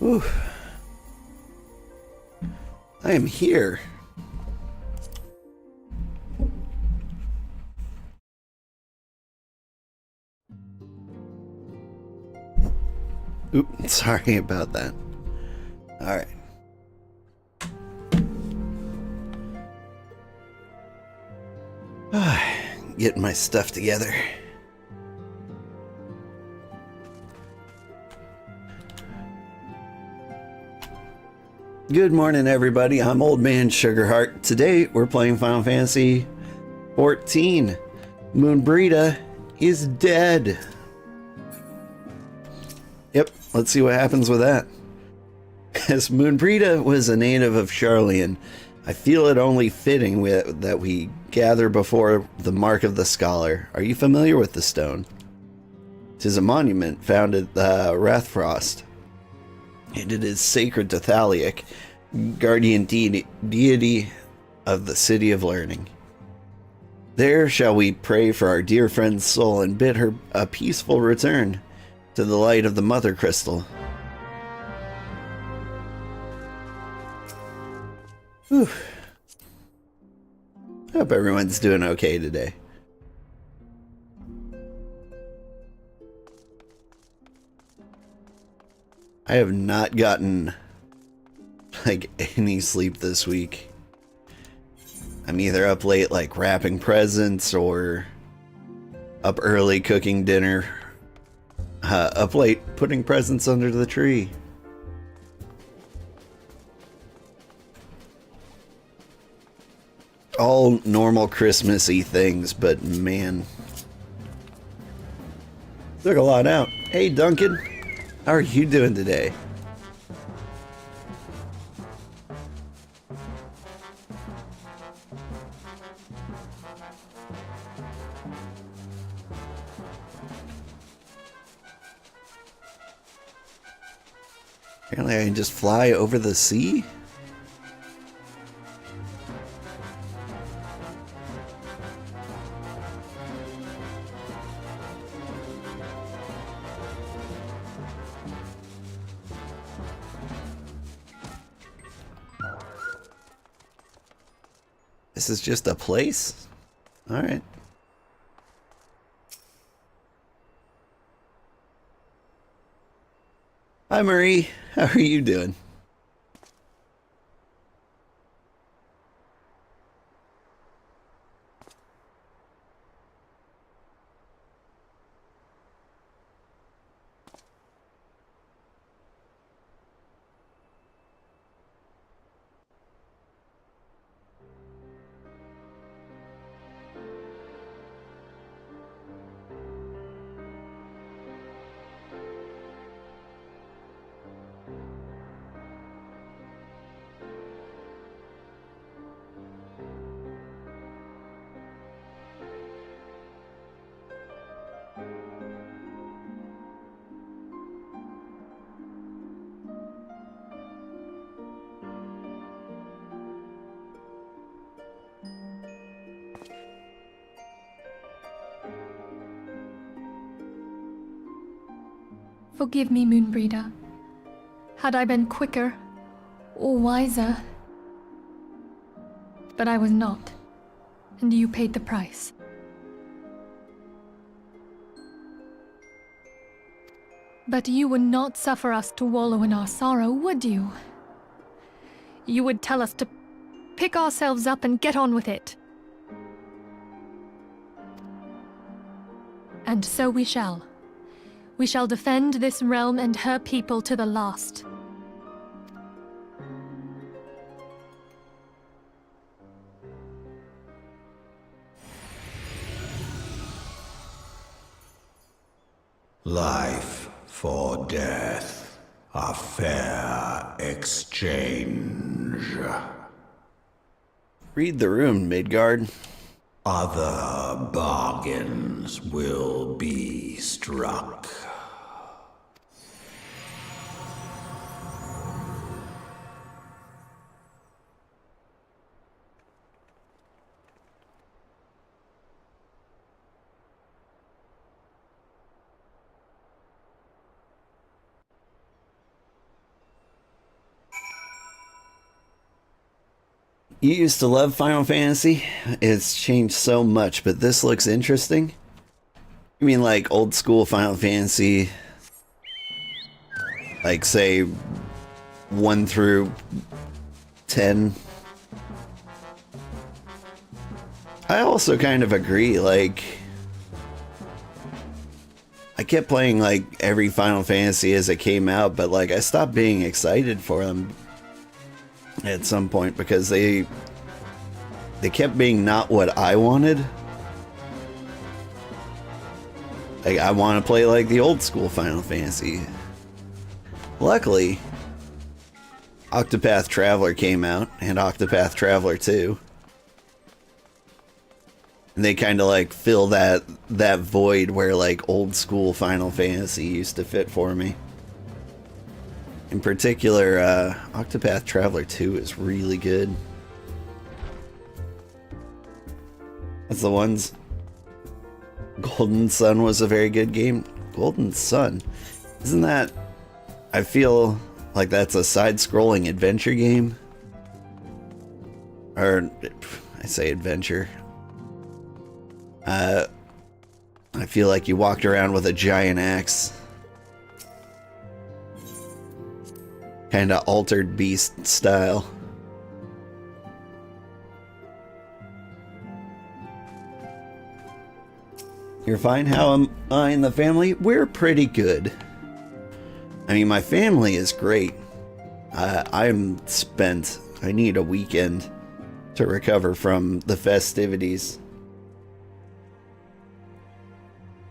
Ooh, I am here. Oop, sorry about that. Alright. Getting my stuff together. Good morning, everybody. I'm Old Man Sugarheart. Today, we're playing Final Fantasy 14. Moenbryda is dead. Yep, let's see what happens with that. As Moenbryda was a native of Charlian, I feel it only fitting that we gather before the Mark of the Scholar. Are you familiar with the stone? 'Tis a monument found at Rathfrost, and it is sacred to Thaliak, guardian deity of the City of Learning. There shall we pray for our dear friend's soul and bid her a peaceful return to the light of the Mother Crystal. Whew. I hope everyone's doing okay today. I have not gotten like any sleep this week. I'm either up late like wrapping presents or up early cooking dinner. Up late putting presents under the tree. All normal Christmassy things, but man, took a lot out. Hey Duncan, how are you doing today? Apparently I can just fly over the sea? This is just a place? Alright. Hi Marie, how are you doing? Forgive me, Moenbryda. Had I been quicker or wiser, but I was not, and you paid the price. But you would not suffer us to wallow in our sorrow, would you? You would tell us to pick ourselves up and get on with it. And so we shall. We shall defend this realm and her people to the last. Life for death, a fair exchange. Read the room, Midgard. Other bargains will be struck. You used to love Final Fantasy. It's changed so much, but this looks interesting. You mean like old school Final Fantasy? Like say 1 through 10? I also kind of agree, like I kept playing like every Final Fantasy as it came out, but like I stopped being excited for them at some point because they kept being not what I wanted. Like I want to play like the old school Final Fantasy. Luckily, Octopath Traveler came out and Octopath Traveler 2. And they kind of like fill that void where like old school Final Fantasy used to fit for me. In particular, Octopath Traveler 2 is really good. That's the ones. Golden Sun was a very good game. Golden Sun? Isn't that... I feel like that's a side-scrolling adventure game. Or, I say adventure. I feel like you walked around with a giant axe. Kinda Altered Beast style. You're fine? How am I and the family? We're pretty good. I mean, my family is great. I'm spent. I need a weekend to recover from the festivities.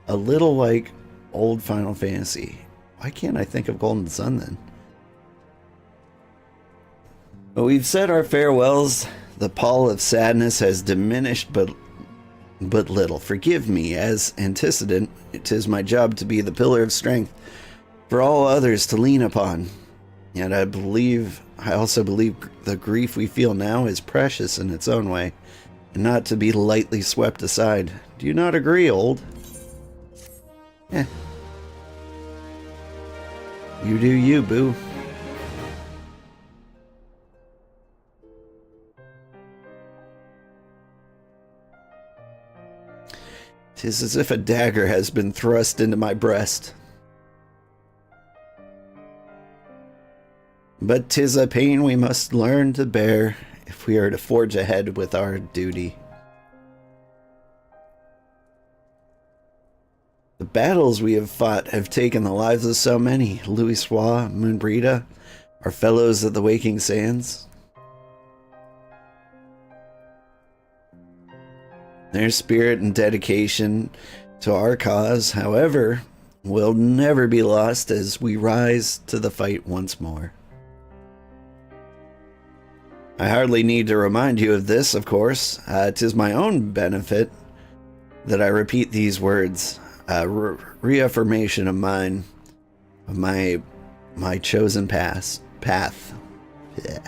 A little like old Final Fantasy. Why can't I think of Golden Sun then? But we've said our farewells. The pall of sadness has diminished but little. Forgive me, as antecedent, it is my job to be the pillar of strength for all others to lean upon. Yet I also believe the grief we feel now is precious in its own way, and not to be lightly swept aside. Do you not agree, old? Eh. You do you, boo. Tis as if a dagger has been thrust into my breast. But 'tis a pain we must learn to bear if we are to forge ahead with our duty. The battles we have fought have taken the lives of so many. Louis Moenbryda, our fellows at the Waking Sands. Their spirit and dedication to our cause, however, will never be lost as we rise to the fight once more. I hardly need to remind you of this, of course. 'Tis my own benefit that I repeat these words. Reaffirmation of mine, of my chosen path. Yeah.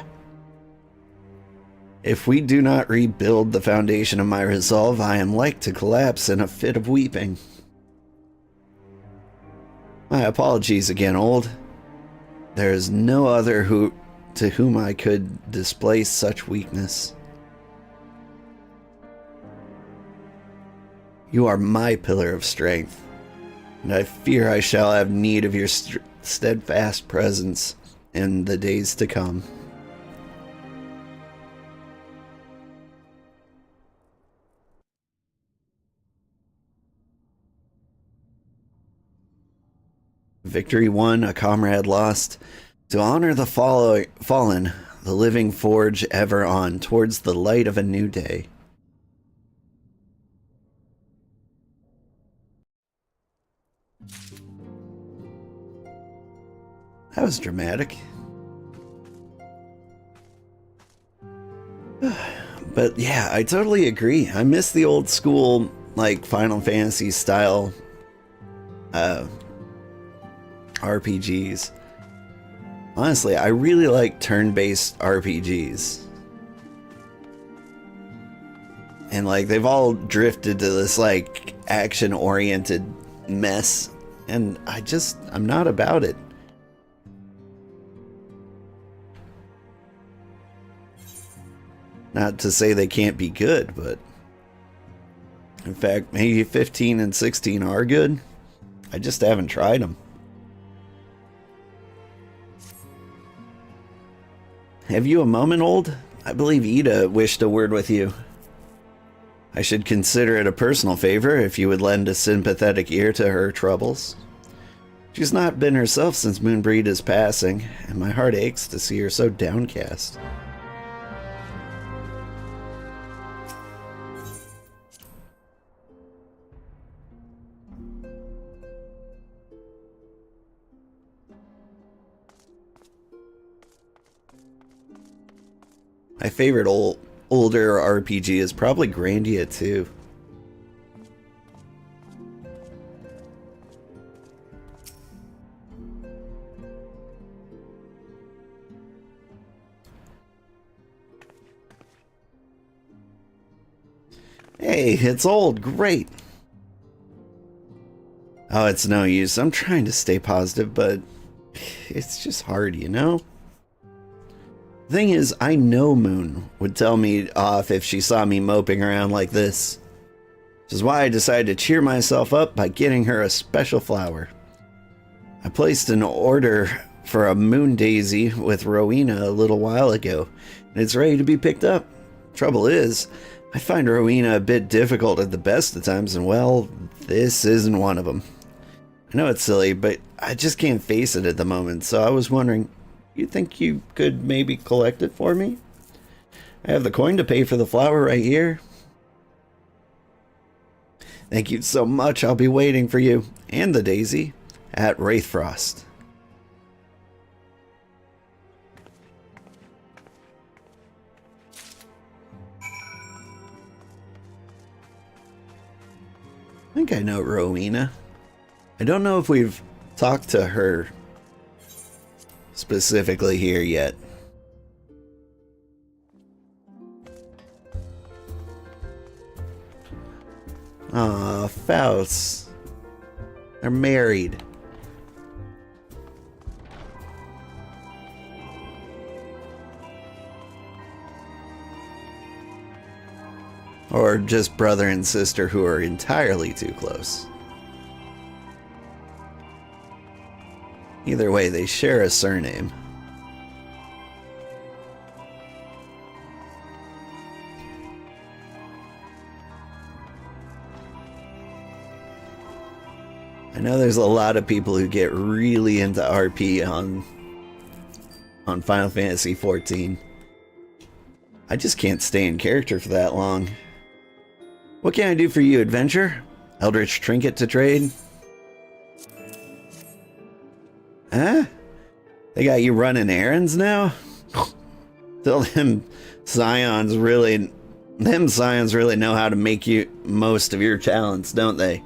If we do not rebuild the foundation of my resolve, I am like to collapse in a fit of weeping. My apologies again, old. There is no other to whom I could display such weakness. You are my pillar of strength, and I fear I shall have need of your steadfast presence in the days to come. Victory won, a comrade lost. To honor the fallen, the living forge ever on towards the light of a new day. That was dramatic. But yeah, I totally agree. I miss the old school, like, Final Fantasy style RPGs. Honestly, I really like turn-based RPGs. And like, they've all drifted to this like action-oriented mess, and I'm not about it. Not to say they can't be good, but in fact, maybe 15 and 16 are good. I just haven't tried them. Have you a moment, old? I believe Ida wished a word with you. I should consider it a personal favor if you would lend a sympathetic ear to her troubles. She's not been herself since Moenbryda's passing, and my heart aches to see her so downcast. My favorite older RPG is probably Grandia 2. Hey, it's old. Great. Oh, it's no use. I'm trying to stay positive, but it's just hard, you know? Thing is, I know Moon would tell me off if she saw me moping around like this. Which is why I decided to cheer myself up by getting her a special flower. I placed an order for a moon daisy with Rowena a little while ago, and it's ready to be picked up. Trouble is, I find Rowena a bit difficult at the best of times, and well, this isn't one of them. I know it's silly, but I just can't face it at the moment, so I was wondering, you think you could maybe collect it for me? I have the coin to pay for the flower right here. Thank you so much. I'll be waiting for you and the daisy at Wraithfrost. I think I know Rowena. I don't know if we've talked to her specifically here yet. Aw, Faust. They're married. Or just brother and sister who are entirely too close. Either way, they share a surname. I know there's a lot of people who get really into RP on Final Fantasy XIV. I just can't stay in character for that long. What can I do for you, adventure? Eldritch trinket to trade? Huh? They got you running errands now? Tell them scions really know how to make you most of your talents, don't they?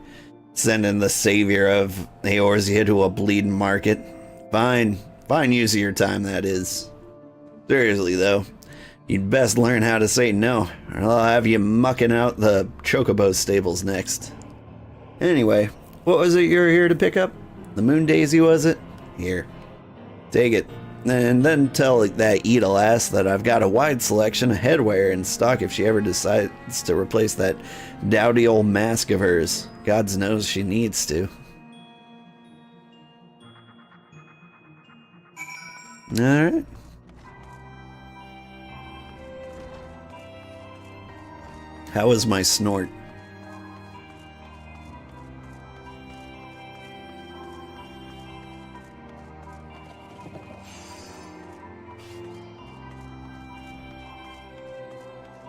Sending the savior of Eorzea to a bleeding market. Fine use of your time, that is. Seriously, though, you'd best learn how to say no, or I'll have you mucking out the Chocobo stables next. Anyway, what was it you were here to pick up? The Moon Daisy, was it? Here, take it. And then tell that Ida lass that I've got a wide selection of headwear in stock if she ever decides to replace that dowdy old mask of hers. God knows she needs to. Alright. How was my snort?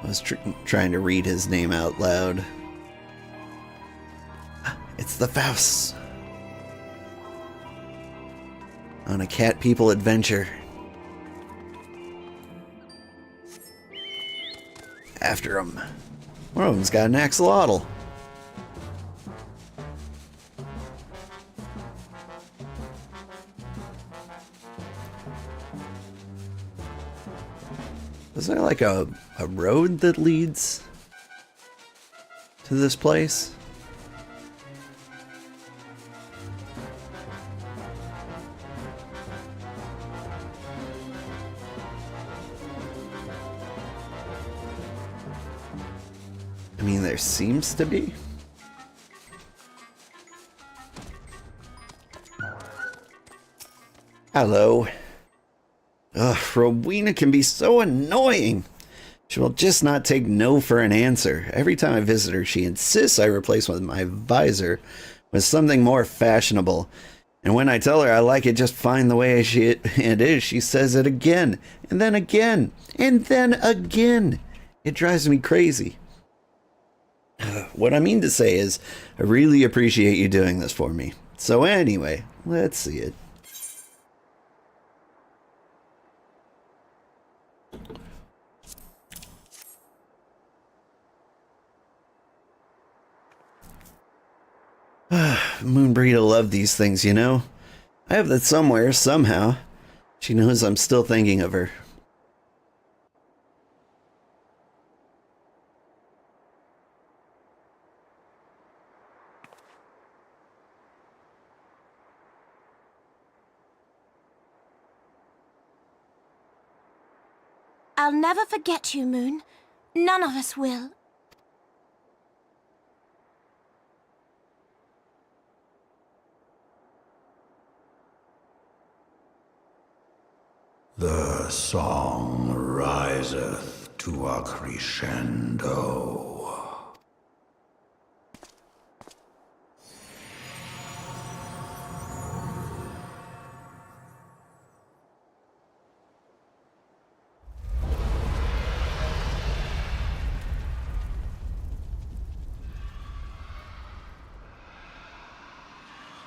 I was trying to read his name out loud. It's the Faust. On a cat people adventure. After him. One of them's got an axolotl. Is there like a road that leads to this place? I mean, there seems to be. Hello. Ugh, Rowena can be so annoying. She will just not take no for an answer. Every time I visit her, she insists I replace my visor with something more fashionable. And when I tell her I like it just fine the way it is, she says it again, and then again, and then again. It drives me crazy. What I mean to say is, I really appreciate you doing this for me. So anyway, let's see it. Moenbryda loved these things, you know? I have that somewhere, somehow. She knows I'm still thinking of her. I'll never forget you, Moon. None of us will. The song riseth to a crescendo.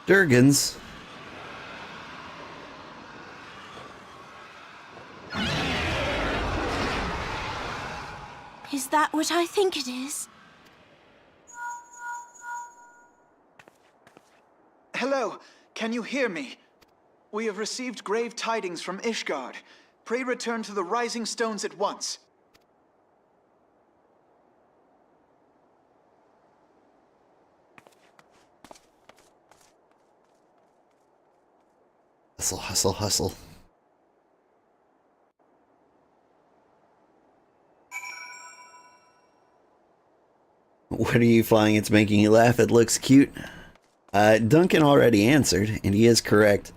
Durgans. Is that what I think it is? Hello, can you hear me? We have received grave tidings from Ishgard. Pray return to the Rising Stones at once. Hustle, hustle, hustle. What are you flying? It's making you laugh. It looks cute. Duncan already answered, and he is correct.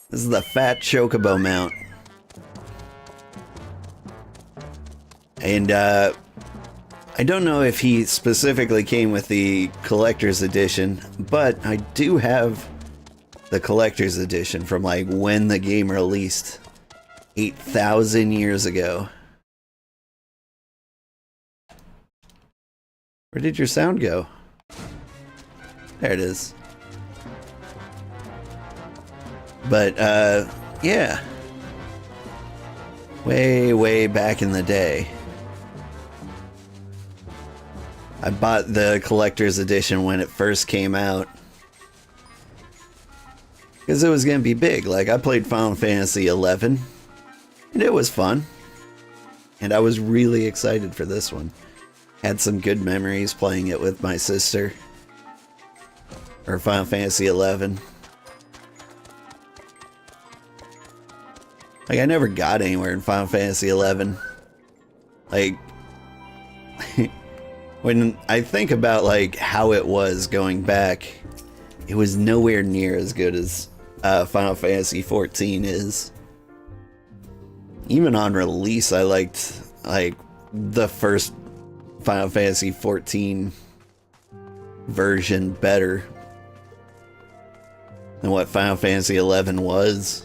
This is the fat chocobo mount. And, I don't know if he specifically came with the collector's edition, but I do have the collector's edition from, like, when the game released 8,000 years ago. Where did your sound go? There it is. But, yeah. Way, way back in the day. I bought the collector's edition when it first came out. Because it was going to be big. Like, I played Final Fantasy XI. And it was fun. And I was really excited for this one. Had some good memories playing it with my sister. Or Final Fantasy XI. Like, I never got anywhere in Final Fantasy XI. Like, when I think about, like, how it was going back, it was nowhere near as good as Final Fantasy XIV is. Even on release, I liked, like, the first Final Fantasy XIV version better than what Final Fantasy XI was.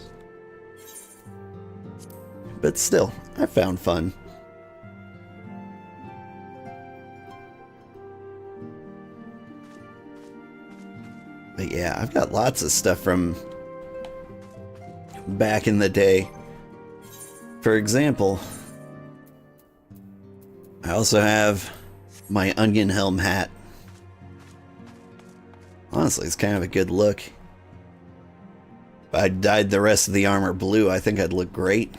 But still, I found fun. But yeah, I've got lots of stuff from back in the day. For example, I also have my onion helm hat. Honestly, it's kind of a good look. If I dyed the rest of the armor blue, I think I'd look great.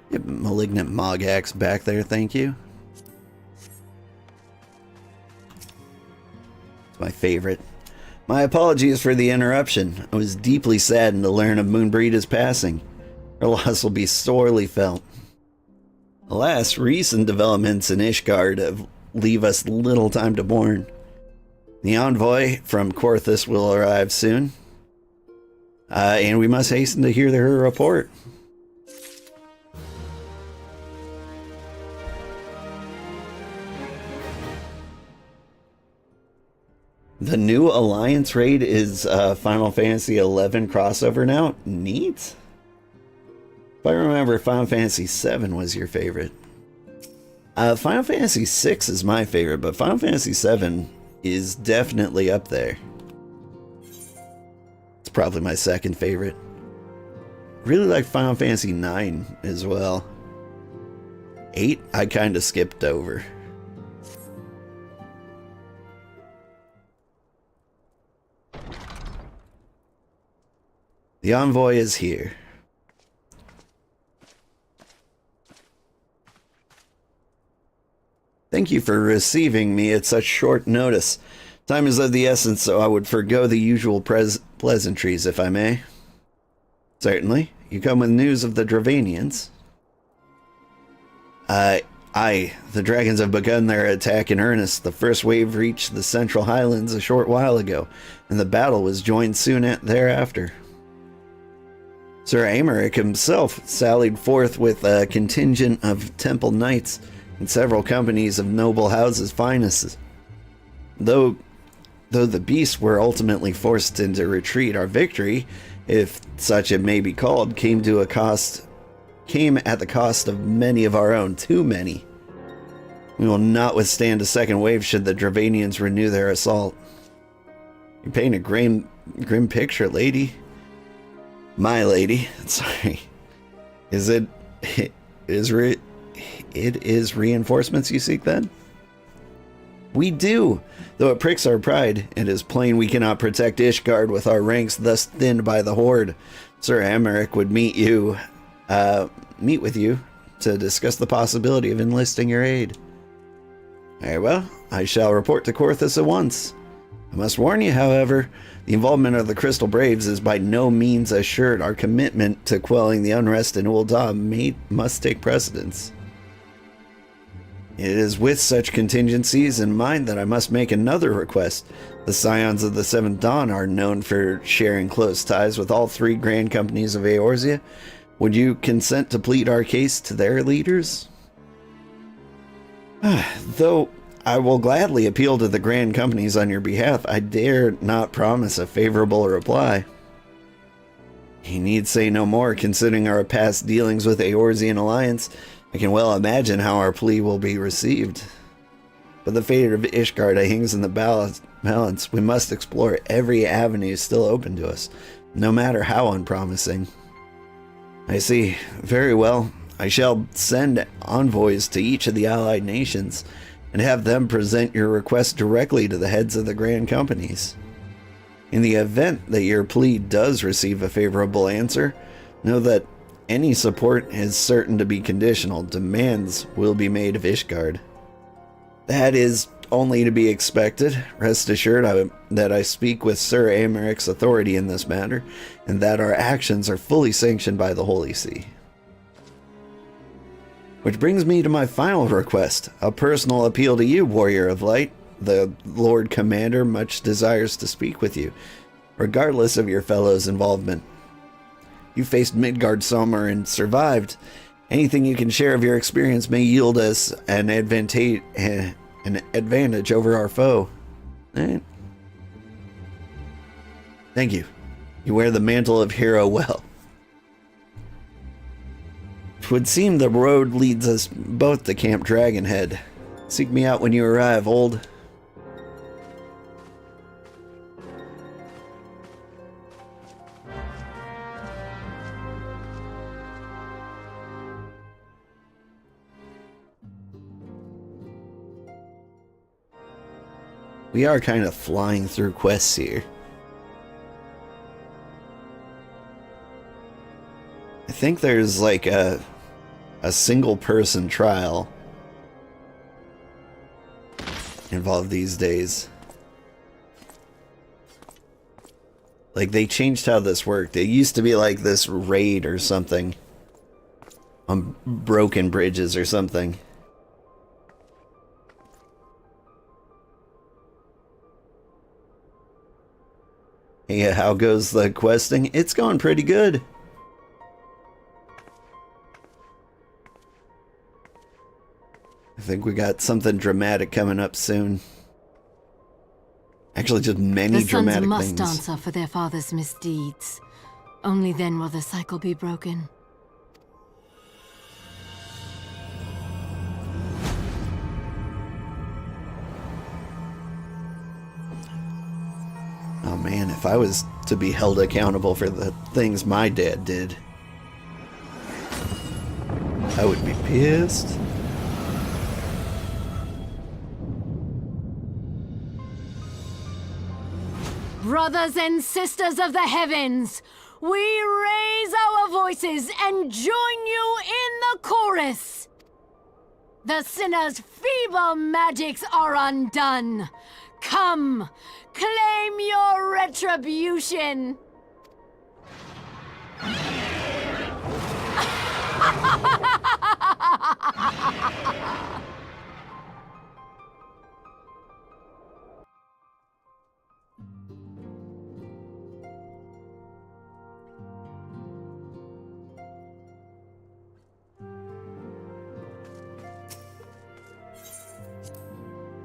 Yep, Malignant Mogax back there, thank you. It's my favorite. My apologies for the interruption. I was deeply saddened to learn of Moenbryda's passing. Her loss will be sorely felt. Alas, recent developments in Ishgard leave us little time to mourn. The envoy from Korthus will arrive soon, and we must hasten to hear her report. The new Alliance raid is Final Fantasy XI crossover now. Neat. If I remember, Final Fantasy VII was your favorite. Final Fantasy VI is my favorite, but Final Fantasy VII is definitely up there. It's probably my second favorite. Really like Final Fantasy IX as well. 8, I kind of skipped over. The envoy is here. Thank you for receiving me at such short notice. Time is of the essence, so I would forgo the usual pleasantries, if I may. Certainly. You come with news of the Dravanians. Aye. The dragons have begun their attack in earnest. The first wave reached the Central Highlands a short while ago, and the battle was joined soon thereafter. Sir Aymeric himself sallied forth with a contingent of temple knights and several companies of noble houses' finest. Though the beasts were ultimately forced into retreat, our victory, if such it may be called, came at the cost of many of our own, too many. We will not withstand a second wave should the Dravanians renew their assault. You paint a grim picture, lady. My lady, sorry. It is reinforcements you seek then? We do, though it pricks our pride. It is plain we cannot protect Ishgard with our ranks thus thinned by the horde. Sir Aymeric would meet with you to discuss the possibility of enlisting your aid. Very well, I shall report to Korthus at once. I must warn you, however, the involvement of the Crystal Braves is by no means assured. Our commitment to quelling the unrest in Ul'dah must take precedence. It is with such contingencies in mind that I must make another request. The Scions of the Seventh Dawn are known for sharing close ties with all 3 grand companies of Eorzea. Would you consent to plead our case to their leaders? Though I will gladly appeal to the grand companies on your behalf, I dare not promise a favorable reply. You need say no more, considering our past dealings with the Eorzean Alliance. I can well imagine how our plea will be received. But the fate of Ishgard hangs in the balance. We must explore every avenue still open to us, no matter how unpromising. I see. Very well. I shall send envoys to each of the allied nations and have them present your request directly to the heads of the grand companies. In the event that your plea does receive a favorable answer, know that any support is certain to be conditional. Demands will be made of Ishgard. That is only to be expected. Rest assured that I speak with Sir Aymeric's authority in this matter, and that our actions are fully sanctioned by the Holy See. Which brings me to my final request, a personal appeal to you, Warrior of Light. The Lord Commander much desires to speak with you, regardless of your fellow's involvement. You faced Midgard-Sommer and survived. Anything you can share of your experience may yield us an advantage over our foe. Right. Thank you. You wear the mantle of hero well. Would seem the road leads us both to Camp Dragonhead. Seek me out when you arrive, old. We are kind of flying through quests here. I think there's like a single person trial involved these days. Like, they changed how this worked. It used to be like this raid or something. On broken bridges or something. Yeah, how goes the questing? It's going pretty good. I think we got something dramatic coming up soon. Actually, just many dramatic The sons things. must answer for their father's misdeeds. Only then will the cycle be broken. Oh man, if I was to be held accountable for the things my dad did, I would be pissed. Brothers and sisters of the heavens, we raise our voices and join you in the chorus. The sinner's feeble magics are undone. Come, claim your retribution.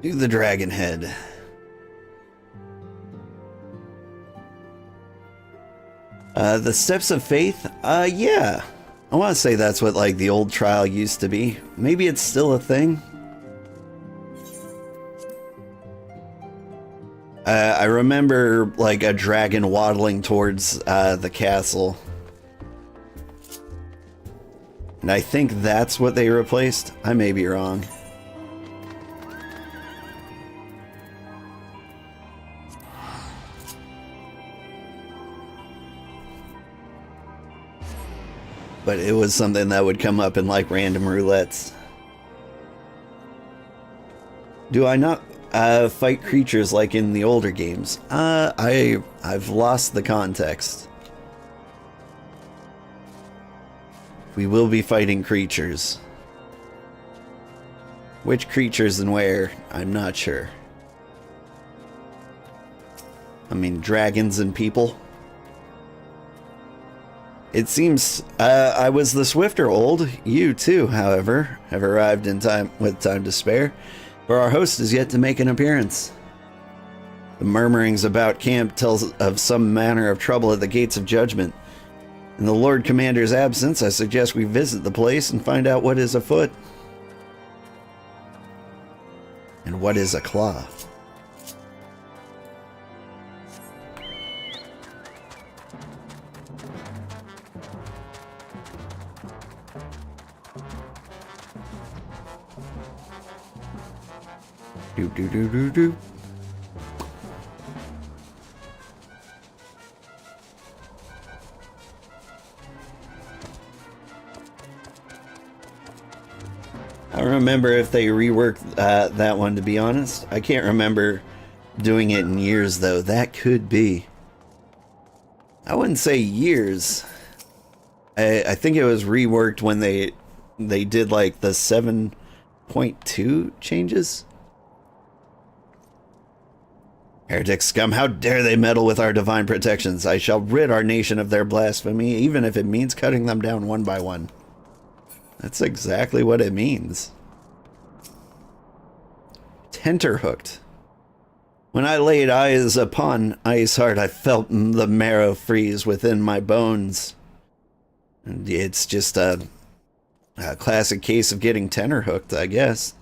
Do the dragon head. The steps of faith? Yeah. I want to say that's what, like, the old trial used to be. Maybe it's still a thing. I remember, like, a dragon waddling towards the castle. And I think that's what they replaced. I may be wrong. But it was something that would come up in, like, random roulettes. Do I not fight creatures like in the older games? I've lost the context. We will be fighting creatures. Which creatures and where, I'm not sure. I mean, dragons and people. It seems I was the swifter old. You too, however, have arrived in time with time to spare, for our host is yet to make an appearance. The murmurings about camp tells of some manner of trouble at the gates of judgment. In the Lord Commander's absence, I suggest we visit the place and find out what is afoot. And what is a claw? Do do do do do. I don't remember if they reworked that one, to be honest. I can't remember doing it in years, though. That could be. I wouldn't say years. I think it was reworked when they did like the 7.2 changes. Heretic scum, how dare they meddle with our divine protections? I shall rid our nation of their blasphemy, even if it means cutting them down one by one. That's exactly what it means. Tenterhooked. When I laid eyes upon Iceheart, I felt the marrow freeze within my bones. And it's just a classic case of getting tenterhooked, I guess.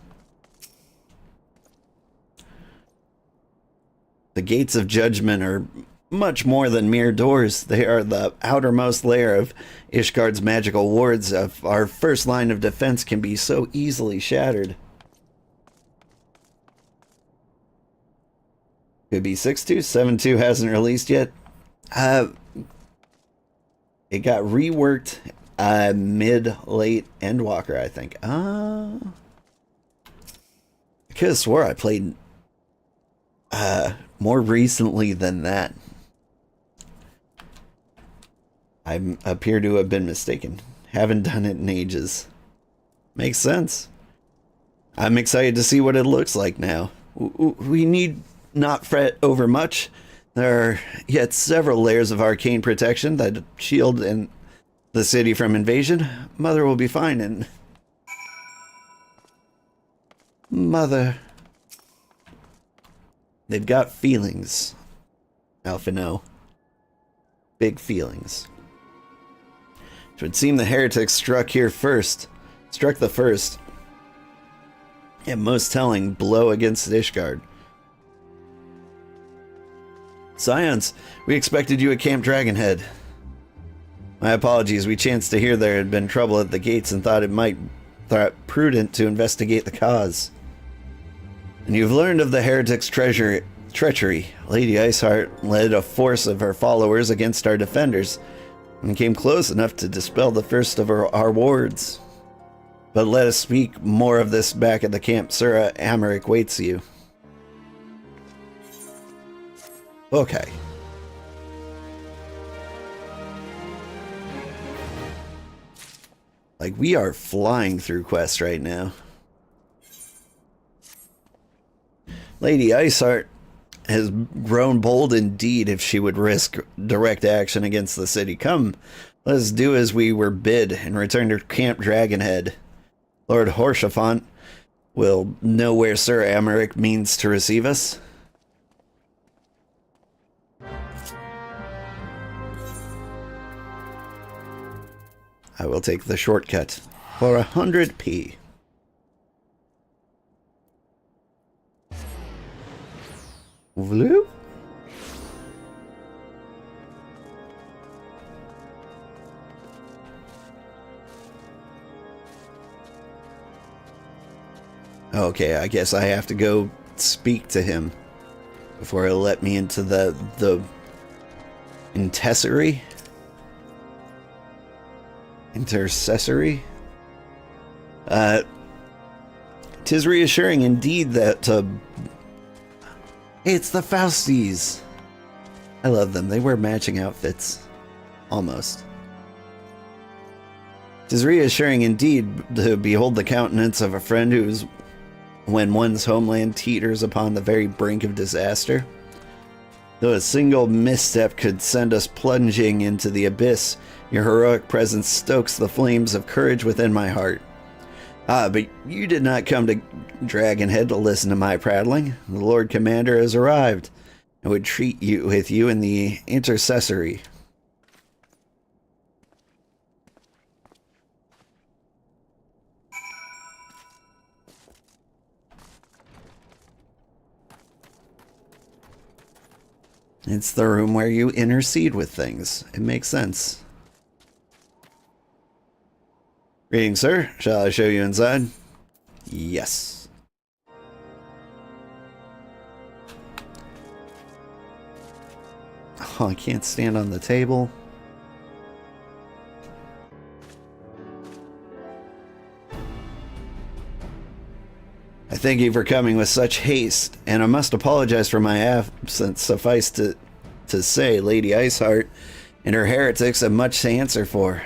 The gates of judgment are much more than mere doors. They are the outermost layer of Ishgard's magical wards. Our first line of defense can be so easily shattered. Could be 6.2. 7.2 hasn't released yet. It got reworked mid-late Endwalker, I think. I could have swore I played more recently than that. I appear to have been mistaken. Haven't done it in ages. Makes sense. I'm excited to see what it looks like now. We need not fret over much. There are yet several layers of arcane protection that shield the city from invasion. Mother will be fine, and... Mother... They've got feelings. Alphino. Big feelings. It would seem the heretics struck the first. And most telling blow against Ishgard. Scions, we expected you at Camp Dragonhead. My apologies, we chanced to hear there had been trouble at the gates and thought prudent to investigate the cause. And you've learned of the heretics' treachery. Lady Iceheart led a force of her followers against our defenders and came close enough to dispel the first of our wards. But let us speak more of this back at the camp. Sir Amaric waits you. Okay. Like, we are flying through quests right now. Lady Iceheart has grown bold indeed if she would risk direct action against the city. Come, let us do as we were bid and return to Camp Dragonhead. Lord Horshaphant will know where Sir Amaric means to receive us. I will take the shortcut for 100p. Vloop. Okay, I guess I have to go speak to him before he'll let me into the intercessory. Tis reassuring indeed that it's the Fausties. I love them. They wear matching outfits. Almost. Tis reassuring indeed to behold the countenance of a friend who's, when one's homeland teeters upon the very brink of disaster. Though a single misstep could send us plunging into the abyss, your heroic presence stokes the flames of courage within my heart. Ah, but you did not come to Dragonhead to listen to my prattling. The Lord Commander has arrived and would treat you in the intercessory. It's the room where you intercede with things. It makes sense. Greetings, sir. Shall I show you inside? Yes. Oh, I can't stand on the table. I thank you for coming with such haste, and I must apologize for my absence. Suffice to say, Lady Iceheart and her heretics have much to answer for.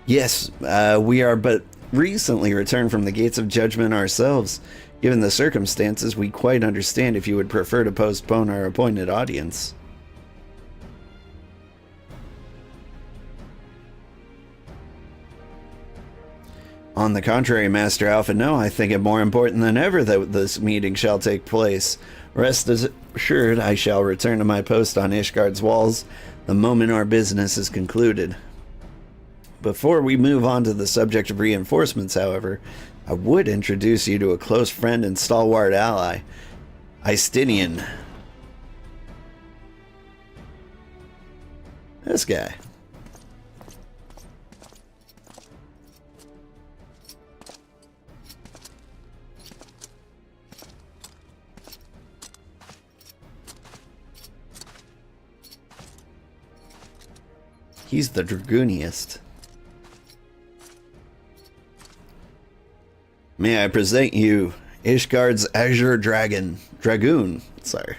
Yes, we are but recently returned from the gates of judgment ourselves. Given the circumstances, we quite understand if you would prefer to postpone our appointed audience. On the contrary, Master Alpha, no, I think it more important than ever that this meeting shall take place. Rest assured, I shall return to my post on Ishgard's walls the moment our business is concluded. Before we move on to the subject of reinforcements, however, I would introduce you to a close friend and stalwart ally, Istinian. This guy. He's the dragooniest. May I present you Ishgard's Azure Dragoon. Sorry.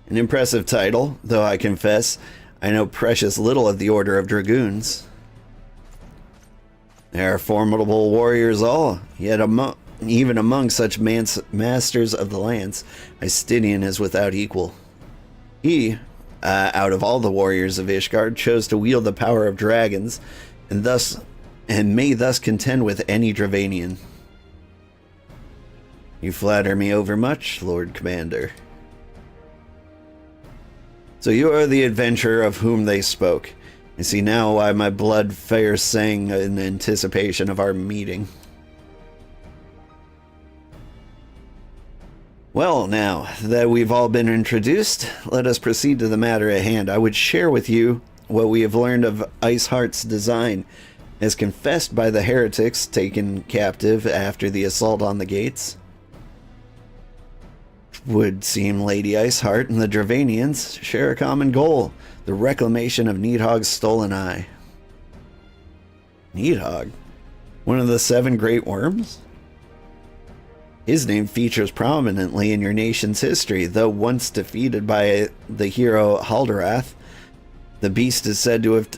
An impressive title, though I confess I know precious little of the Order of Dragoons. They are formidable warriors all, yet even among such masters of the lands, Justinian is without equal. He, out of all the warriors of Ishgard, chose to wield the power of dragons, and may thus contend with any Dravanian. You flatter me overmuch, Lord Commander. So you are the adventurer of whom they spoke. I see now why my blood fair sang in anticipation of our meeting. Well, now that we've all been introduced, let us proceed to the matter at hand. I would share with you what we have learned of Iceheart's design, as confessed by the heretics taken captive after the assault on the gates. Would seem Lady Iceheart and the Dravanians share a common goal, the reclamation of Nidhogg's stolen eye. Nidhogg? One of the 7 great worms? His name features prominently in your nation's history, though once defeated by the hero Halderath. The beast is said to have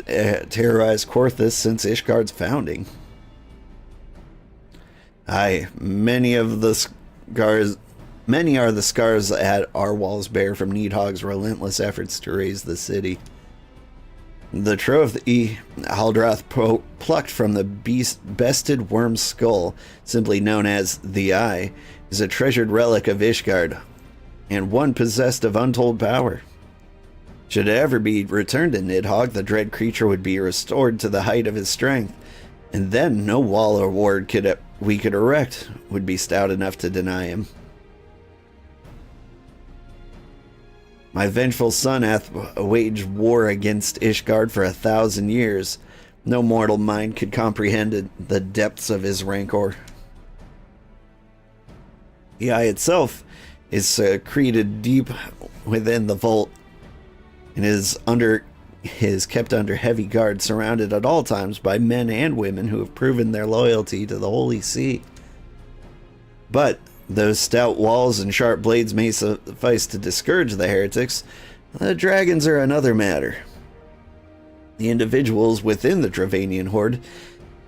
terrorized Korthus since Ishgard's founding. Aye, many are the scars at our walls bear from Nidhogg's relentless efforts to raise the city. The trophy Halderath plucked from the bested worm's skull, simply known as the Eye, is a treasured relic of Ishgard, and one possessed of untold power. Should it ever be returned to Nidhogg, the dread creature would be restored to the height of his strength, and then no wall or ward we could erect would be stout enough to deny him. My vengeful son hath waged war against Ishgard for 1,000 years. No mortal mind could comprehend the depths of his rancor. The eye itself is secreted deep within the vault, and is kept under heavy guard, surrounded at all times by men and women who have proven their loyalty to the Holy See. But those stout walls and sharp blades may suffice to discourage the heretics. The dragons are another matter. The individuals within the Dravanian horde,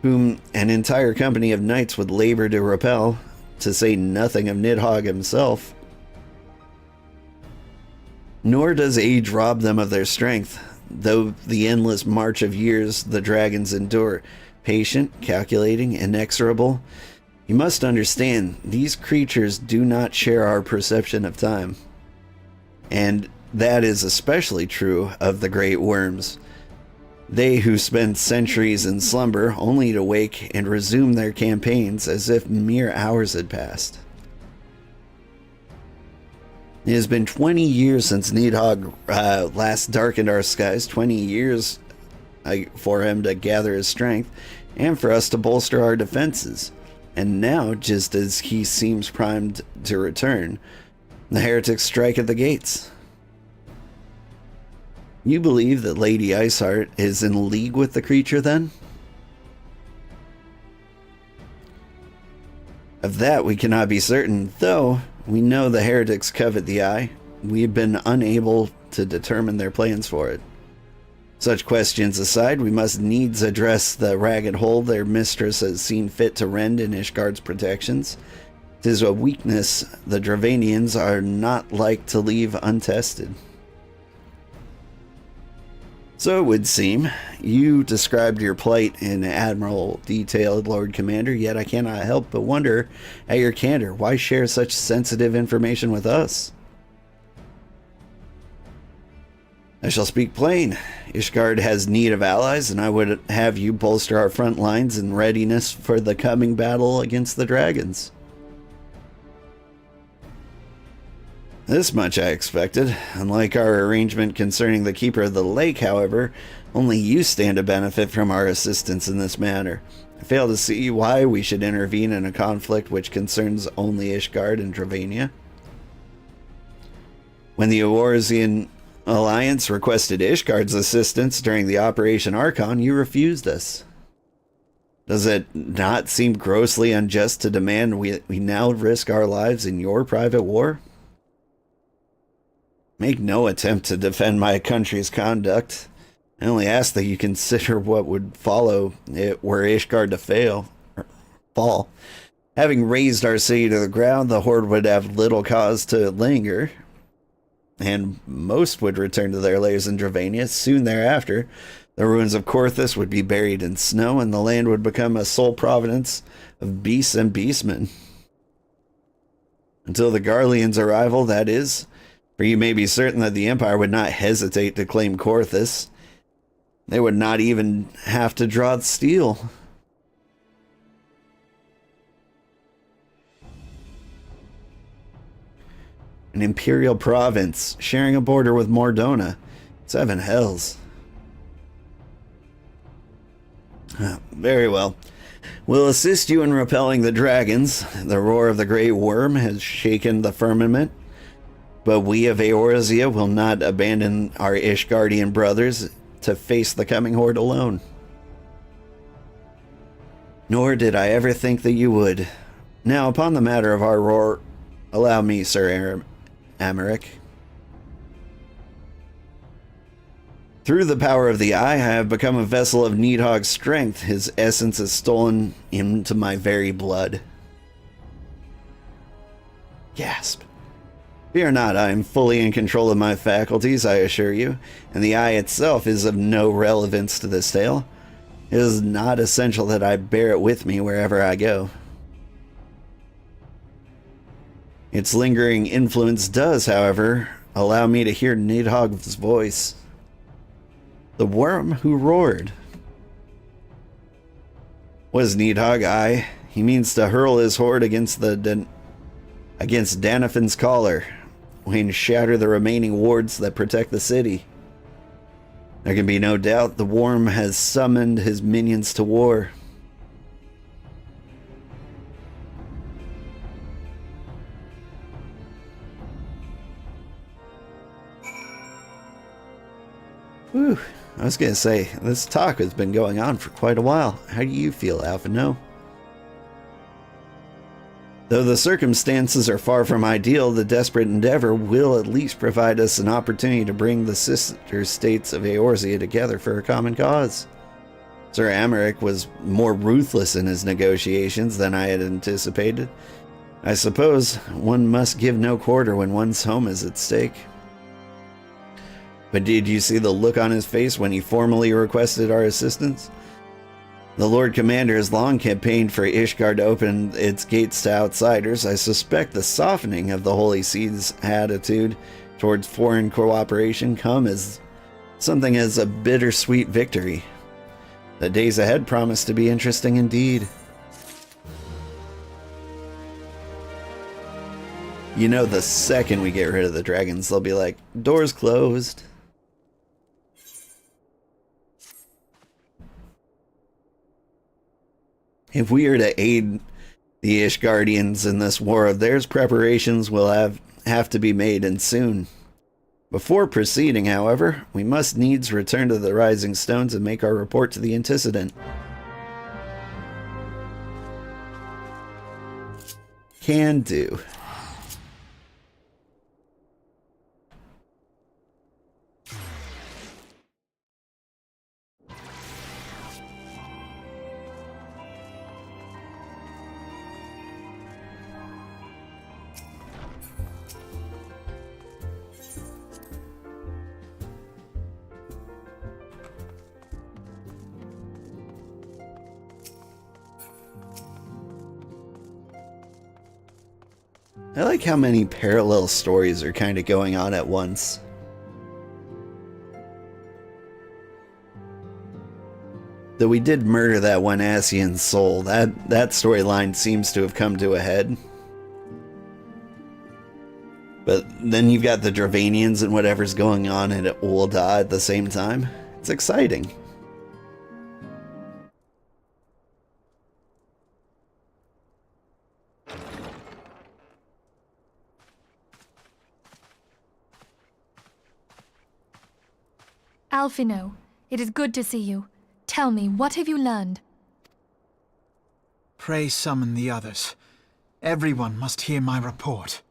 whom an entire company of knights would labor to repel, to say nothing of Nidhogg himself. Nor does age rob them of their strength, though the endless march of years the dragons endure, patient, calculating, inexorable. You must understand, these creatures do not share our perception of time. And that is especially true of the great worms. They who spend centuries in slumber only to wake and resume their campaigns as if mere hours had passed. It has been 20 years since Nidhogg last darkened our skies, 20 years for him to gather his strength, and for us to bolster our defenses. And now, just as he seems primed to return, the heretics strike at the gates. You believe that Lady Iceheart is in league with the creature, then? Of that we cannot be certain, though we know the heretics covet the eye. We have been unable to determine their plans for it. Such questions aside, we must needs address the ragged hole their mistress has seen fit to rend in Ishgard's protections. 'Tis a weakness the Dravanians are not like to leave untested. So it would seem, you described your plight in admirable detail, Lord Commander, yet I cannot help but wonder at your candor. Why share such sensitive information with us? I shall speak plain. Ishgard has need of allies, and I would have you bolster our front lines in readiness for the coming battle against the dragons. This much I expected. Unlike our arrangement concerning the Keeper of the Lake, however, only you stand to benefit from our assistance in this matter. I fail to see why we should intervene in a conflict which concerns only Ishgard and Dravania. When the Eorzean Alliance requested Ishgard's assistance during the Operation Archon, you refused us. Does it not seem grossly unjust to demand we now risk our lives in your private war? make no attempt to defend my country's conduct. I only ask that you consider what would follow it were Ishgard to fall. Having razed our city to the ground, the Horde would have little cause to linger, and most would return to their lairs in Dravania soon thereafter. The ruins of Korthus would be buried in snow, and the land would become a sole providence of beasts and beastmen. Until the Garlean's arrival, that is, for you may be certain that the Empire would not hesitate to claim Korthus. They would not even have to draw steel. An imperial province, sharing a border with Mordona. 7 hells. Very well. We'll assist you in repelling the dragons. The roar of the great worm has shaken the firmament, but we of Eorzea will not abandon our Ishgardian brothers to face the coming horde alone. Nor did I ever think that you would. Now, upon the matter of our roar, allow me, Sir Amaric. Through the power of the Eye, I have become a vessel of Needhog's strength. His essence is stolen into my very blood. Gasp. Fear not, I am fully in control of my faculties, I assure you, and the Eye itself is of no relevance to this tale. It is not essential that I bear it with me wherever I go. Its lingering influence does, however, allow me to hear Needhog's voice. The worm who roared. Was Needhog I? He means to hurl his horde against Danafin's collar, and shatter the remaining wards that protect the city. There can be no doubt the worm has summoned his minions to war. Whew. I was going to say, this talk has been going on for quite a while. How do you feel, Alphino? Though the circumstances are far from ideal, the desperate endeavor will at least provide us an opportunity to bring the sister states of Eorzea together for a common cause. Sir Amaric was more ruthless in his negotiations than I had anticipated. I suppose one must give no quarter when one's home is at stake. But did you see the look on his face when he formally requested our assistance? The Lord Commander has long campaigned for Ishgard to open its gates to outsiders. I suspect the softening of the Holy Seed's attitude towards foreign cooperation come as something as a bittersweet victory. The days ahead promise to be interesting indeed. You know, the second we get rid of the dragons, they'll be like, doors closed. If we are to aid the Ishgardians in this war of theirs, preparations will have to be made, and soon. Before proceeding, however, we must needs return to the Rising Stones and make our report to the antecedent. Can do. I like how many parallel stories are kind of going on at once. Though we did murder that one Ascian soul, that storyline seems to have come to a head. But then you've got the Dravanians and whatever's going on at Ul'dah at the same time. It's exciting. Alphino, it is good to see you. Tell me, what have you learned? Pray summon the others. Everyone must hear my report.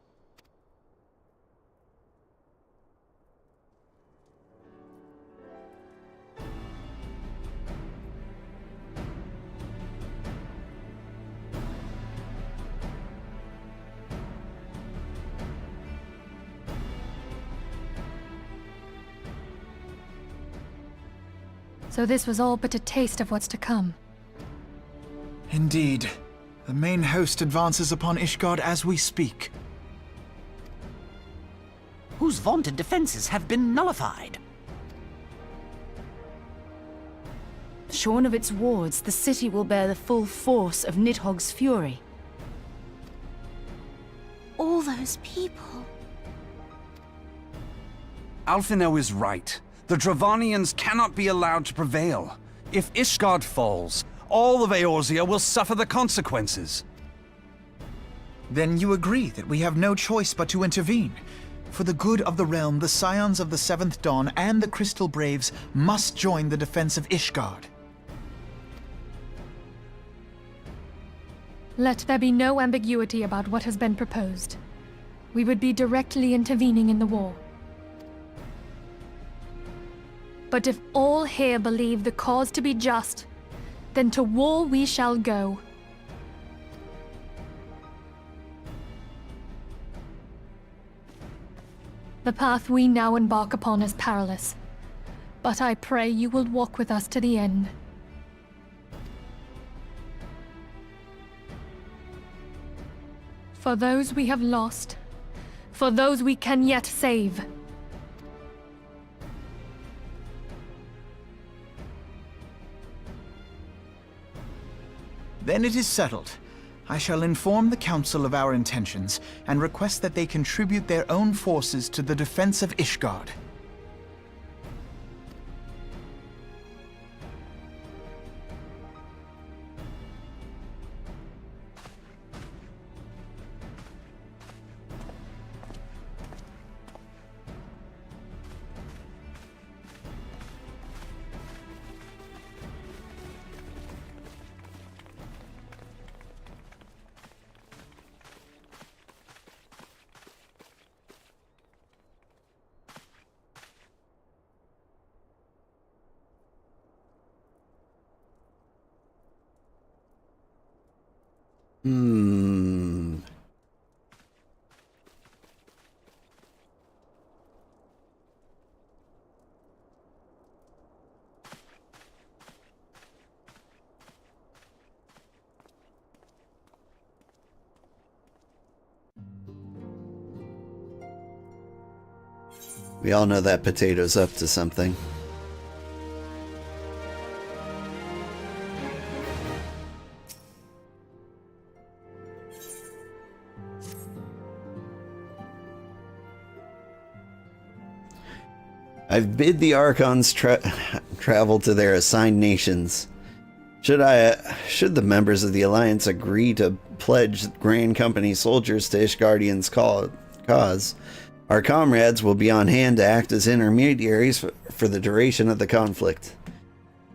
So this was all but a taste of what's to come. Indeed. The main host advances upon Ishgard as we speak. Whose vaunted defenses have been nullified. Shorn of its wards, the city will bear the full force of Nidhogg's fury. All those people. Alfinel is right. The Dravanians cannot be allowed to prevail. If Ishgard falls, all of Eorzea will suffer the consequences. Then you agree that we have no choice but to intervene. For the good of the realm, the Scions of the Seventh Dawn and the Crystal Braves must join the defense of Ishgard. Let there be no ambiguity about what has been proposed. We would be directly intervening in the war. But if all here believe the cause to be just, then to war we shall go. The path we now embark upon is perilous, but I pray you will walk with us to the end. For those we have lost, for those we can yet save. Then it is settled. I shall inform the Council of our intentions and request that they contribute their own forces to the defense of Ishgard. We all know that potato's up to something. I've bid the Archons travel to their assigned nations. Should the members of the Alliance agree to pledge Grand Company soldiers to Ishgardian's cause, our comrades will be on hand to act as intermediaries for the duration of the conflict.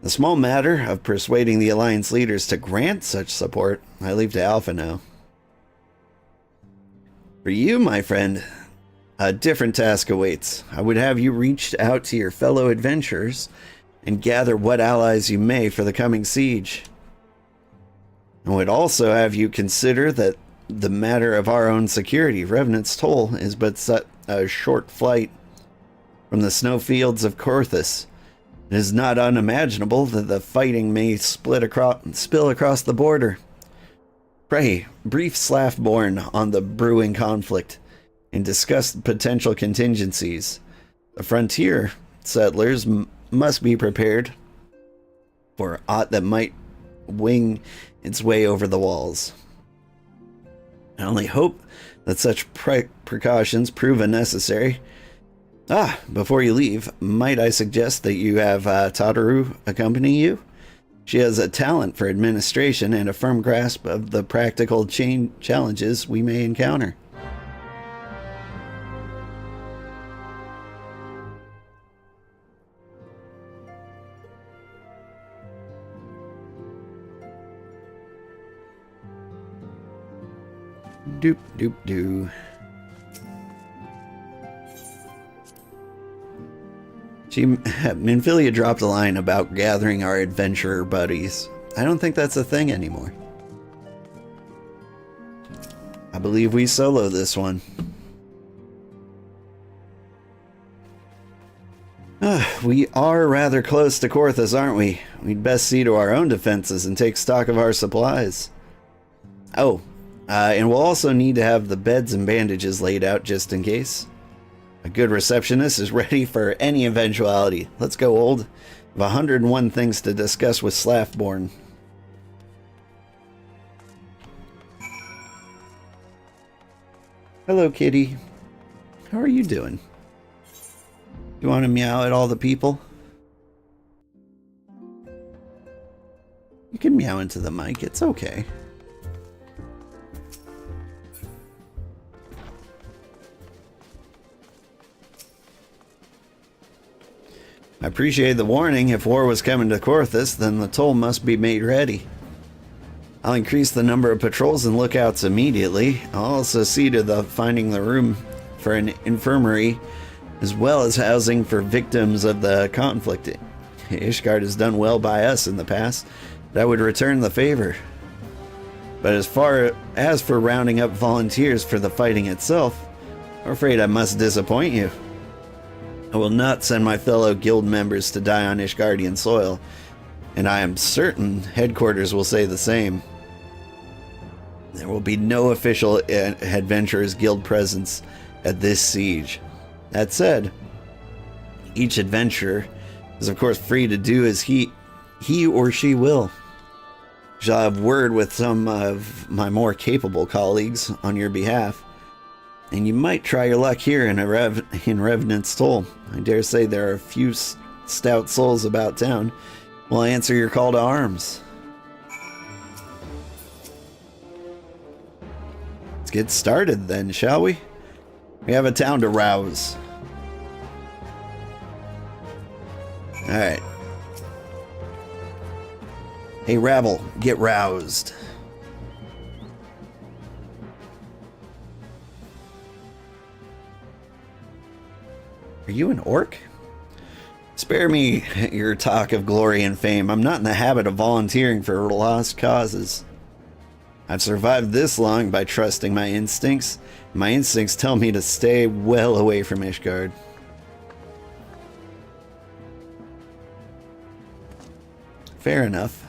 The small matter of persuading the Alliance leaders to grant such support, I leave to Alpha now. For you, my friend, a different task awaits. I would have you reach out to your fellow adventurers and gather what allies you may for the coming siege. I would also have you consider that the matter of our own security. Revenant's Toll is but a short flight from the snowfields of Korthus. It is not unimaginable that the fighting may spill across the border. Pray, brief Slaftborn on the brewing conflict and discuss potential contingencies. The frontier settlers must be prepared for aught that might wing its way over the walls. I only hope that such precautions prove unnecessary. Before you leave, might I suggest that you have Tataru accompany you? She has a talent for administration and a firm grasp of the practical challenges we may encounter. Doop doop doo. Minfilia dropped a line about gathering our adventurer buddies. I don't think that's a thing anymore. I believe we solo this one. we are rather close to Korthus, aren't we? We'd best see to our own defenses and take stock of our supplies. Oh, and we'll also need to have the beds and bandages laid out just in case. A good receptionist is ready for any eventuality. Let's go, old. I've 101 things to discuss with Slaffborn. Hello, kitty. How are you doing? You want to meow at all the people? You can meow into the mic, it's okay. I appreciate the warning. If war was coming to Korthus, then the toll must be made ready. I'll increase the number of patrols and lookouts immediately. I'll also see to the finding the room for an infirmary, as well as housing for victims of the conflict. Ishgard has done well by us in the past, but I would return the favor. But as far as for rounding up volunteers for the fighting itself, I'm afraid I must disappoint you. I will not send my fellow guild members to die on Ishgardian soil, and I am certain headquarters will say the same. There will be no official Adventurers Guild presence at this siege. That said, each adventurer is of course free to do as he or she will. Shall have word with some of my more capable colleagues on your behalf, and you might try your luck here in Revenant's Toll. I dare say there are a few stout souls about town. Will answer your call to arms. Let's get started then, shall we? We have a town to rouse. Alright. Hey, rabble, get roused. Are you an orc? Spare me your talk of glory and fame. I'm not in the habit of volunteering for lost causes. I've survived this long by trusting my instincts. My instincts tell me to stay well away from Ishgard. Fair enough.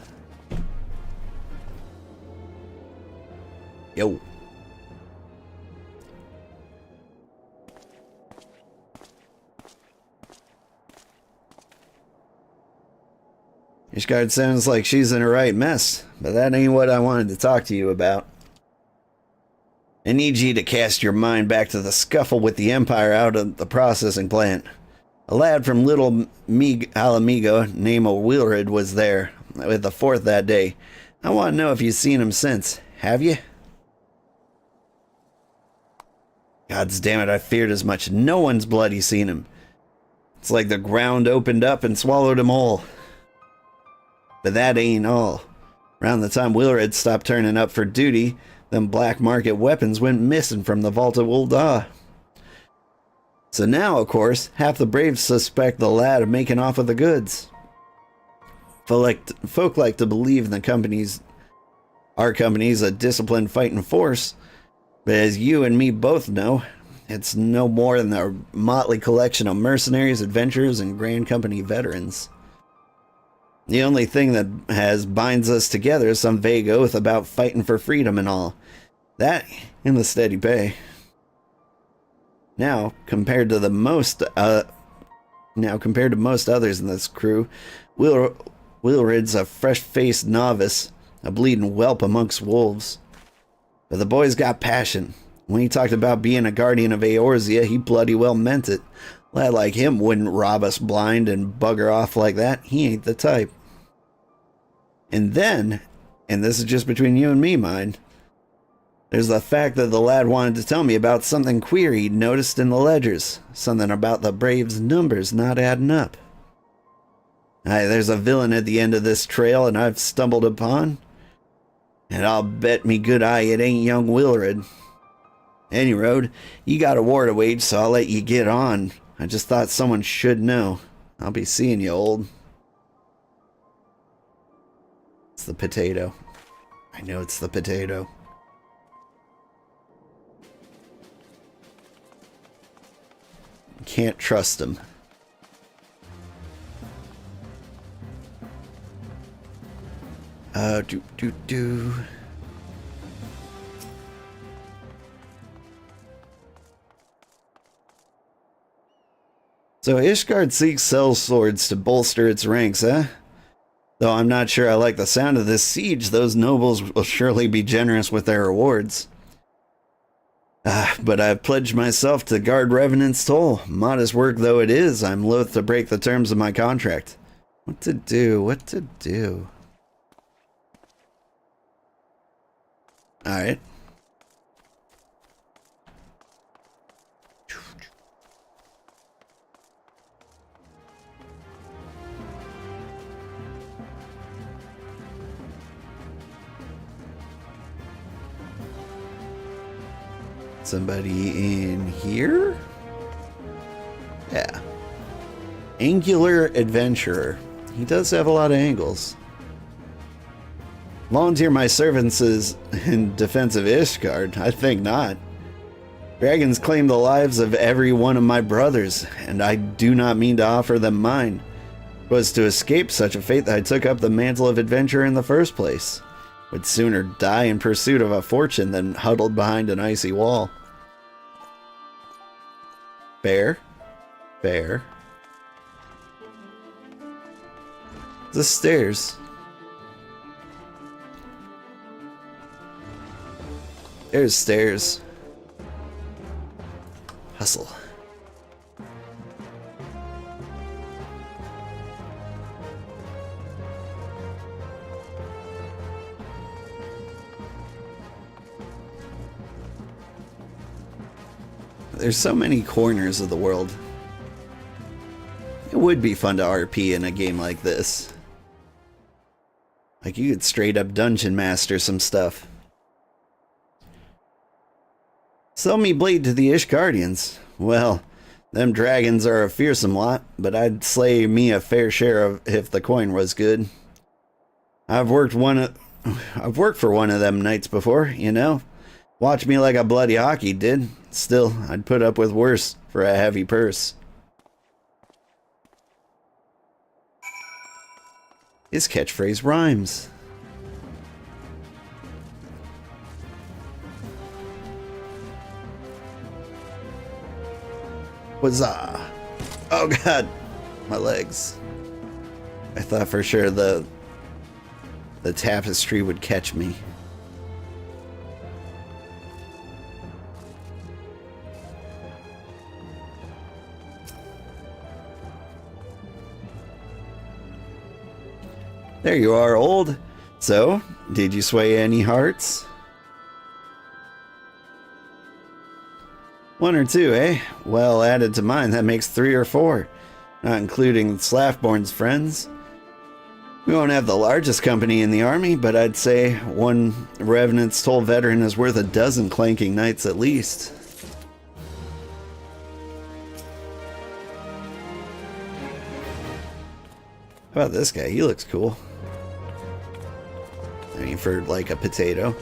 Yo. Ishgard sounds like she's in a right mess, but that ain't what I wanted to talk to you about. I need you to cast your mind back to the scuffle with the Empire out of the processing plant. A lad from Little Alamigo named Wilred was there with the 4th that day. I want to know if you've seen him since. Have you? Gods damn it, I feared as much. No one's bloody seen him. It's like the ground opened up and swallowed him whole. But that ain't all. Around the time Wilred stopped turning up for duty, them black market weapons went missing from the Vault of Ul'dah. So now, of course, half the Braves suspect the lad of making off with the goods. Folk like to believe our company's a disciplined fighting force, but as you and me both know, it's no more than a motley collection of mercenaries, adventurers, and Grand Company veterans. The only thing that binds us together is some vague oath about fighting for freedom and all. That and the steady pay. Now, compared to most others in this crew, Wilred's a fresh-faced novice, a bleeding whelp amongst wolves. But the boy's got passion. When he talked about being a guardian of Eorzea, he bloody well meant it. A lad like him wouldn't rob us blind and bugger off like that. He ain't the type. And then, and this is just between you and me, mind, there's the fact that the lad wanted to tell me about something queer he'd noticed in the ledgers. Something about the Braves' numbers not adding up. Aye, there's a villain at the end of this trail and I've stumbled upon. And I'll bet me good eye it ain't young Wilred. Any road, you got a war to wage, so I'll let you get on. I just thought someone should know. I'll be seeing you, old. It's the potato. I know it's the potato. Can't trust him. Do. So Ishgard seeks sellswords to bolster its ranks, eh? Though I'm not sure I like the sound of this siege, those nobles will surely be generous with their rewards. But I've pledged myself to guard Revenant's toll. Modest work though it is, I'm loath to break the terms of my contract. What to do? Alright. Somebody in here? Yeah. Angular Adventurer. He does have a lot of angles. Volunteer my services in defense of Ishgard? I think not. Dragons claim the lives of every one of my brothers, and I do not mean to offer them mine. It was to escape such a fate that I took up the mantle of adventurer in the first place. Would sooner die in pursuit of a fortune than huddled behind an icy wall. Fair. The stairs. There's stairs. Hustle. There's so many corners of the world. It would be fun to RP in a game like this. Like, you could straight up dungeon master some stuff. Sell me blade to the Ishgardians. Well, them dragons are a fearsome lot, but I'd slay me a fair share of if the coin was good. I've worked for one of them knights before, you know. Watch me like a bloody hockey did. Still, I'd put up with worse for a heavy purse. His catchphrase rhymes. Huzzah! Oh god, my legs. I thought for sure the tapestry would catch me. There you are, old. So, did you sway any hearts? One or two, eh? Well, added to mine, that makes 3 or 4. Not including Slaffborn's friends. We won't have the largest company in the army, but I'd say one Revenant's Toll veteran is worth a dozen clanking knights at least. How about this guy? He looks cool. I mean, for like a potato.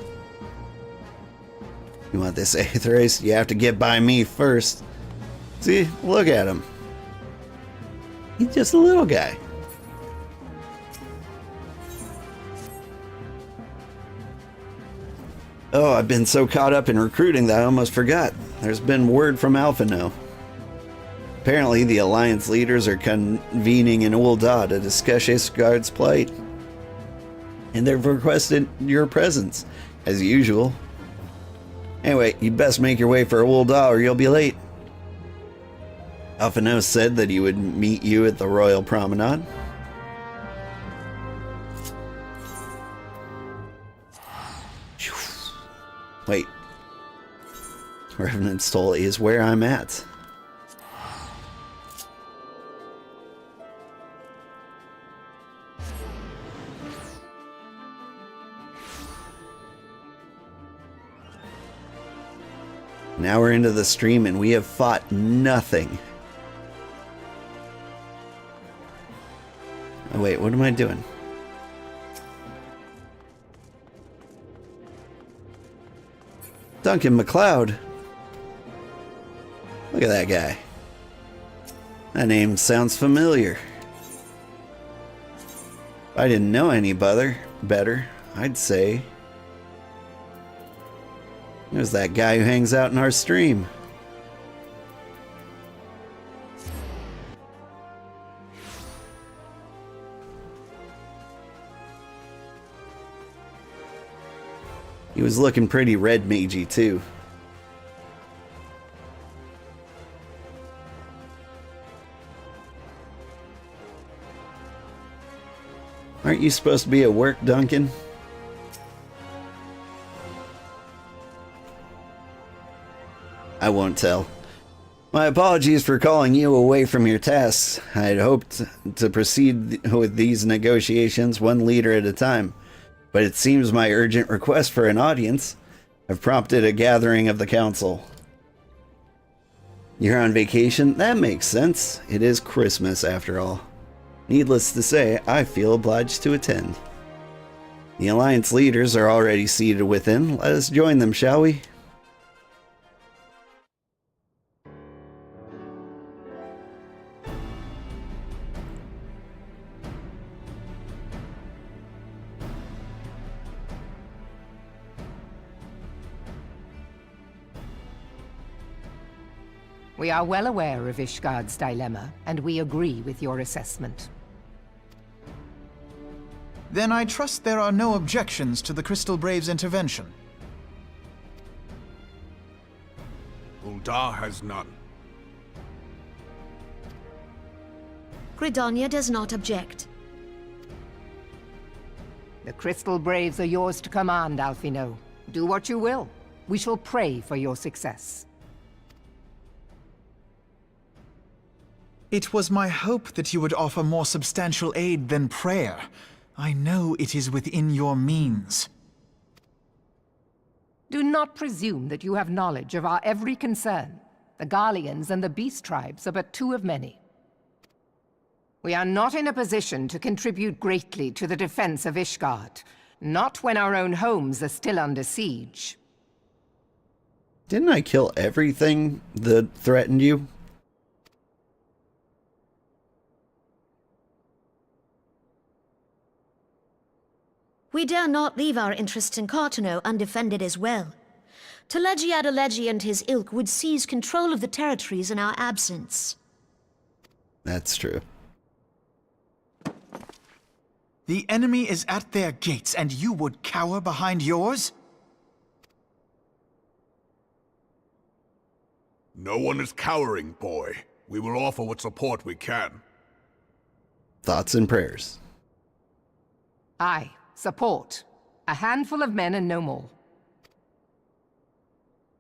You want this Aetherice? You have to get by me first. See? Look at him. He's just a little guy. Oh, I've been so caught up in recruiting that I almost forgot. There's been word from Alphino. Apparently, the Alliance leaders are convening in Ul'dah to discuss Ishgard's plight. And they've requested your presence, as usual. Anyway, you'd best make your way for Ul'dah or you'll be late. Alphino said that he would meet you at the Royal Promenade. Wait. Revenant's Toll is where I'm at. Now we're into the stream and we have fought nothing. Oh wait, what am I doing? Duncan MacLeod. Look at that guy. That name sounds familiar. If I didn't know any better, I'd say there's that guy who hangs out in our stream. He was looking pretty red magey too. Aren't you supposed to be at work, Duncan? I won't tell. My apologies for calling you away from your tasks. I had hoped to proceed with these negotiations one leader at a time, but it seems my urgent request for an audience have prompted a gathering of the council. You're on vacation? That makes sense. It is Christmas after all. Needless to say, I feel obliged to attend. The Alliance leaders are already seated within. Let us join them, shall we? We are well aware of Ishgard's dilemma, and we agree with your assessment. Then I trust there are no objections to the Crystal Braves' intervention. Ul'dah has none. Gridania does not object. The Crystal Braves are yours to command, Alphino. Do what you will. We shall pray for your success. It was my hope that you would offer more substantial aid than prayer. I know it is within your means. Do not presume that you have knowledge of our every concern. The Garleans and the Beast Tribes are but two of many. We are not in a position to contribute greatly to the defense of Ishgard, not when our own homes are still under siege. Didn't I kill everything that threatened you? We dare not leave our interests in Cartano undefended as well. Teleji Adeleji and his ilk would seize control of the territories in our absence. That's true. The enemy is at their gates, and you would cower behind yours? No one is cowering, boy. We will offer what support we can. Thoughts and prayers. Aye. Support. A handful of men and no more.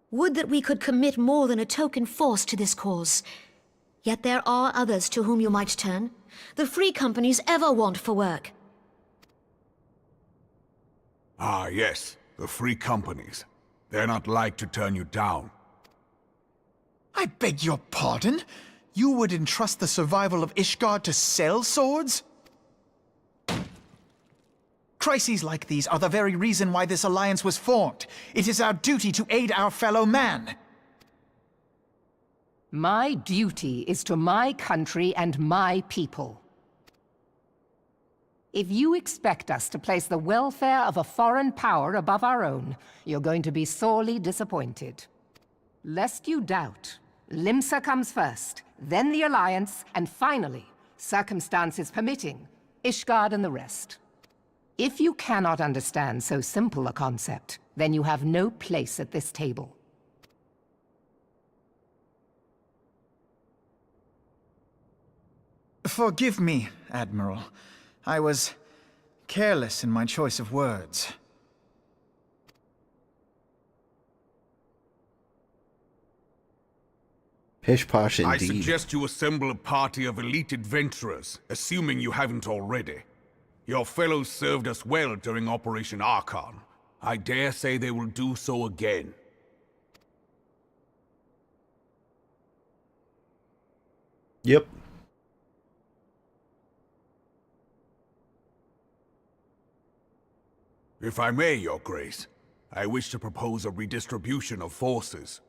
Would that we could commit more than a token force to this cause. Yet there are others to whom you might turn. The free companies ever want for work. Ah, yes. The free companies. They're not like to turn you down. I beg your pardon? You would entrust the survival of Ishgard to sell swords? Crises like these are the very reason why this alliance was formed. It is our duty to aid our fellow man. My duty is to my country and my people. If you expect us to place the welfare of a foreign power above our own, you're going to be sorely disappointed. Lest you doubt, Limsa comes first, then the Alliance, and finally, circumstances permitting, Ishgard and the rest. If you cannot understand so simple a concept, then you have no place at this table. Forgive me, Admiral. I was careless in my choice of words. Pish posh indeed. I suggest you assemble a party of elite adventurers, assuming you haven't already. Your fellows served us well during Operation Archon. I dare say they will do so again. Yep. If I may, Your Grace, I wish to propose a redistribution of forces.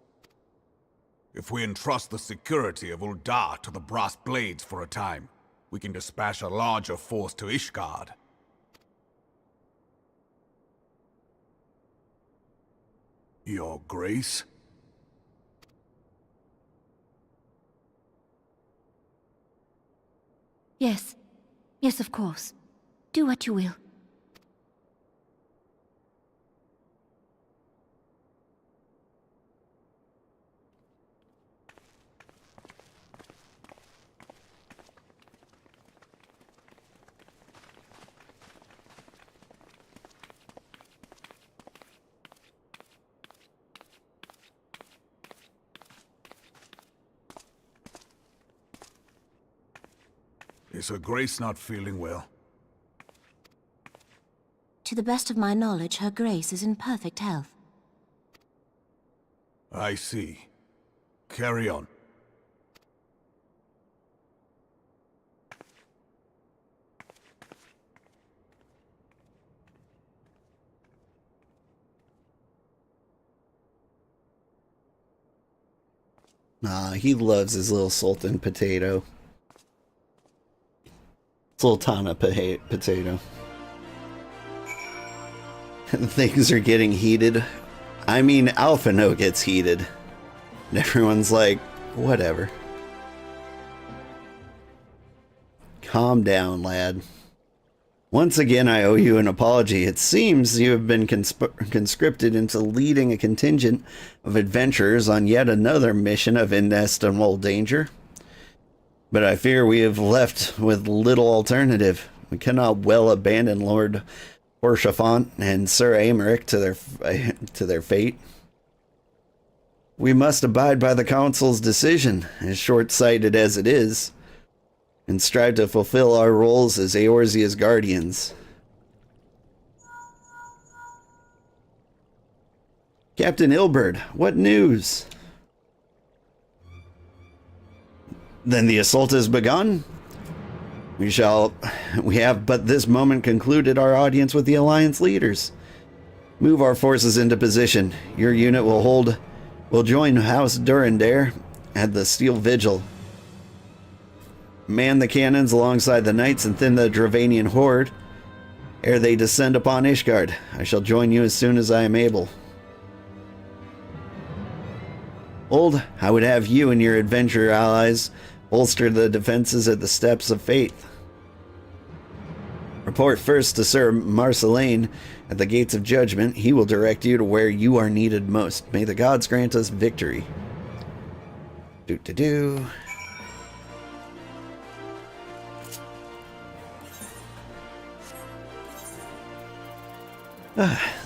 If we entrust the security of Ul'dah to the Brass Blades for a time, we can dispatch a larger force to Ishgard. Your Grace? Yes. Yes, of course. Do what you will. Is Her Grace not feeling well? To the best of my knowledge, Her Grace is in perfect health. I see. Carry on. Nah, he loves his little Sultan potato. Sultana potato. Things are getting heated. I mean, Alphino gets heated. And everyone's like, whatever. Calm down, lad. Once again, I owe you an apology. It seems you have been conscripted into leading a contingent of adventurers on yet another mission of inestimable danger. But I fear we have left with little alternative. We cannot well abandon Lord Orchafant and Sir Aymeric to their fate. We must abide by the Council's decision, as short-sighted as it is, and strive to fulfill our roles as Eorzea's guardians. Captain Ilberd, what news? Then the assault has begun? We have but this moment concluded our audience with the Alliance leaders. Move our forces into position. Your unit will join House Durandare at the Steel Vigil. Man the cannons alongside the knights and thin the Dravanian horde ere they descend upon Ishgard. I shall join you as soon as I am able. Old, I would have you and your adventurer allies bolster the defenses at the Steps of Faith. Report first to Sir Marceline at the Gates of Judgment. He will direct you to where you are needed most. May the gods grant us victory. Do-do-do.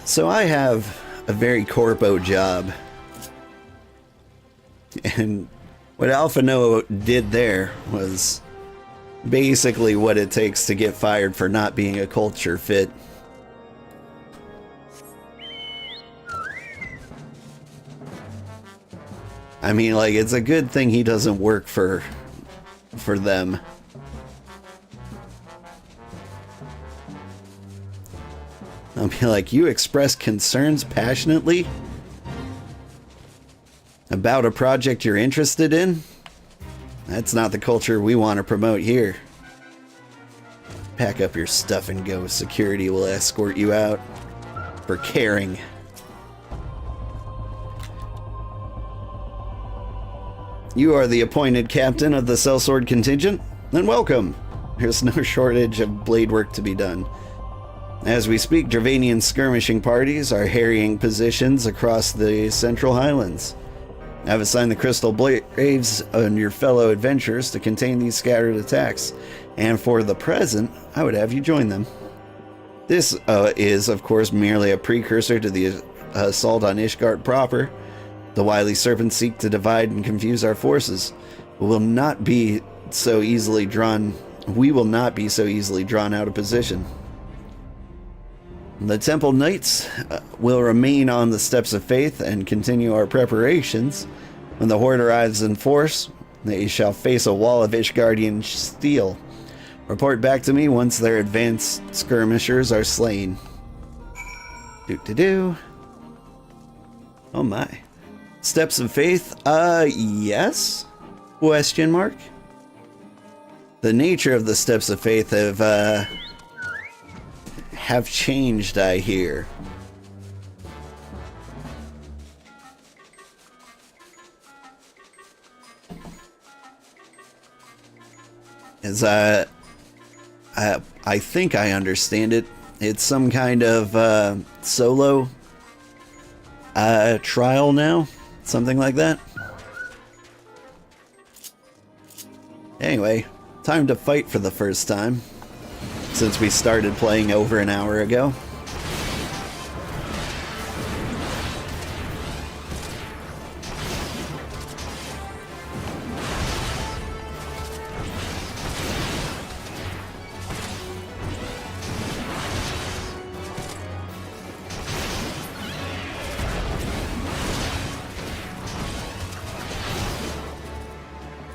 So I have a very corpo job. And what Alphino did there was basically what it takes to get fired for not being a culture fit. I mean, like, it's a good thing he doesn't work for them. I'll be like, you express concerns passionately about a project you're interested in? That's not the culture we want to promote here. Pack up your stuff and go. Security will escort you out for caring. You are the appointed captain of the Sellsword contingent? Then welcome. There's no shortage of blade work to be done. As we speak, Dravanian skirmishing parties are harrying positions across the Central Highlands. I've assigned the Crystal Braves and your fellow adventurers to contain these scattered attacks, and for the present, I would have you join them. This is, of course, merely a precursor to the assault on Ishgard proper. The wily serpents seek to divide and confuse our forces. We will not be so easily drawn out of position. The Temple Knights will remain on the Steps of Faith and continue our preparations. When the Horde arrives in force, they shall face a wall of Ishgardian steel. Report back to me once their advanced skirmishers are slain. Do-do-do. Oh my. Steps of Faith? Yes? Question mark? The nature of the Steps of Faith have changed, I hear. As I think I understand it. It's some kind of solo trial now, something like that. Anyway, time to fight for the first time, since we started playing over an hour ago.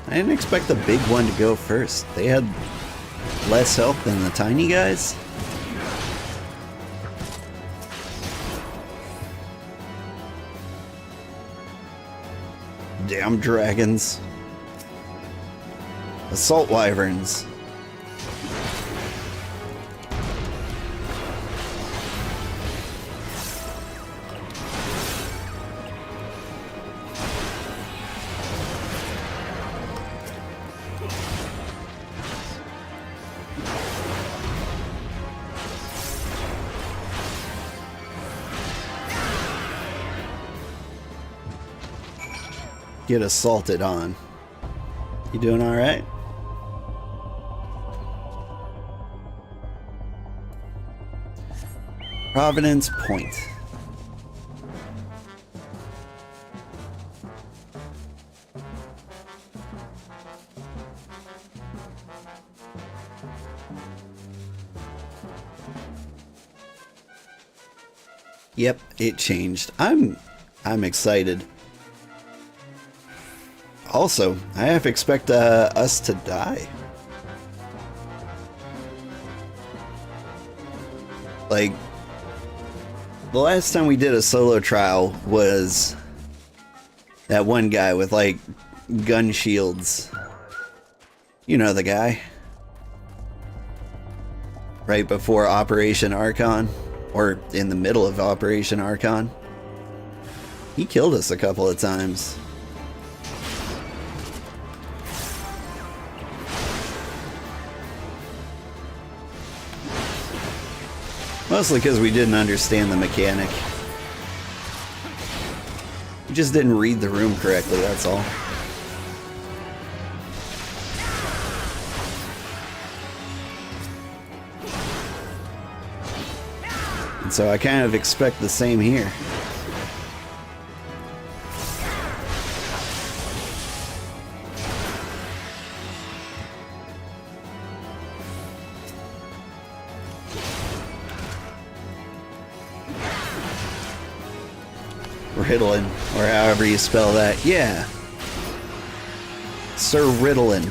I didn't expect the big one to go first. They had less health than the tiny guys. Damn dragons. Assault wyverns. Get assaulted on. You doing all right? Providence Point. Yep, it changed. I'm excited. Also, I half expect us to die. Like, the last time we did a solo trial was that one guy with, like, gun shields. You know the guy. Right before Operation Archon, or in the middle of Operation Archon. He killed us a couple of times. Mostly because we didn't understand the mechanic. We just didn't read the room correctly, that's all. And so I kind of expect the same here. Ritalin, or however you spell that. Yeah. Sir Ritalin.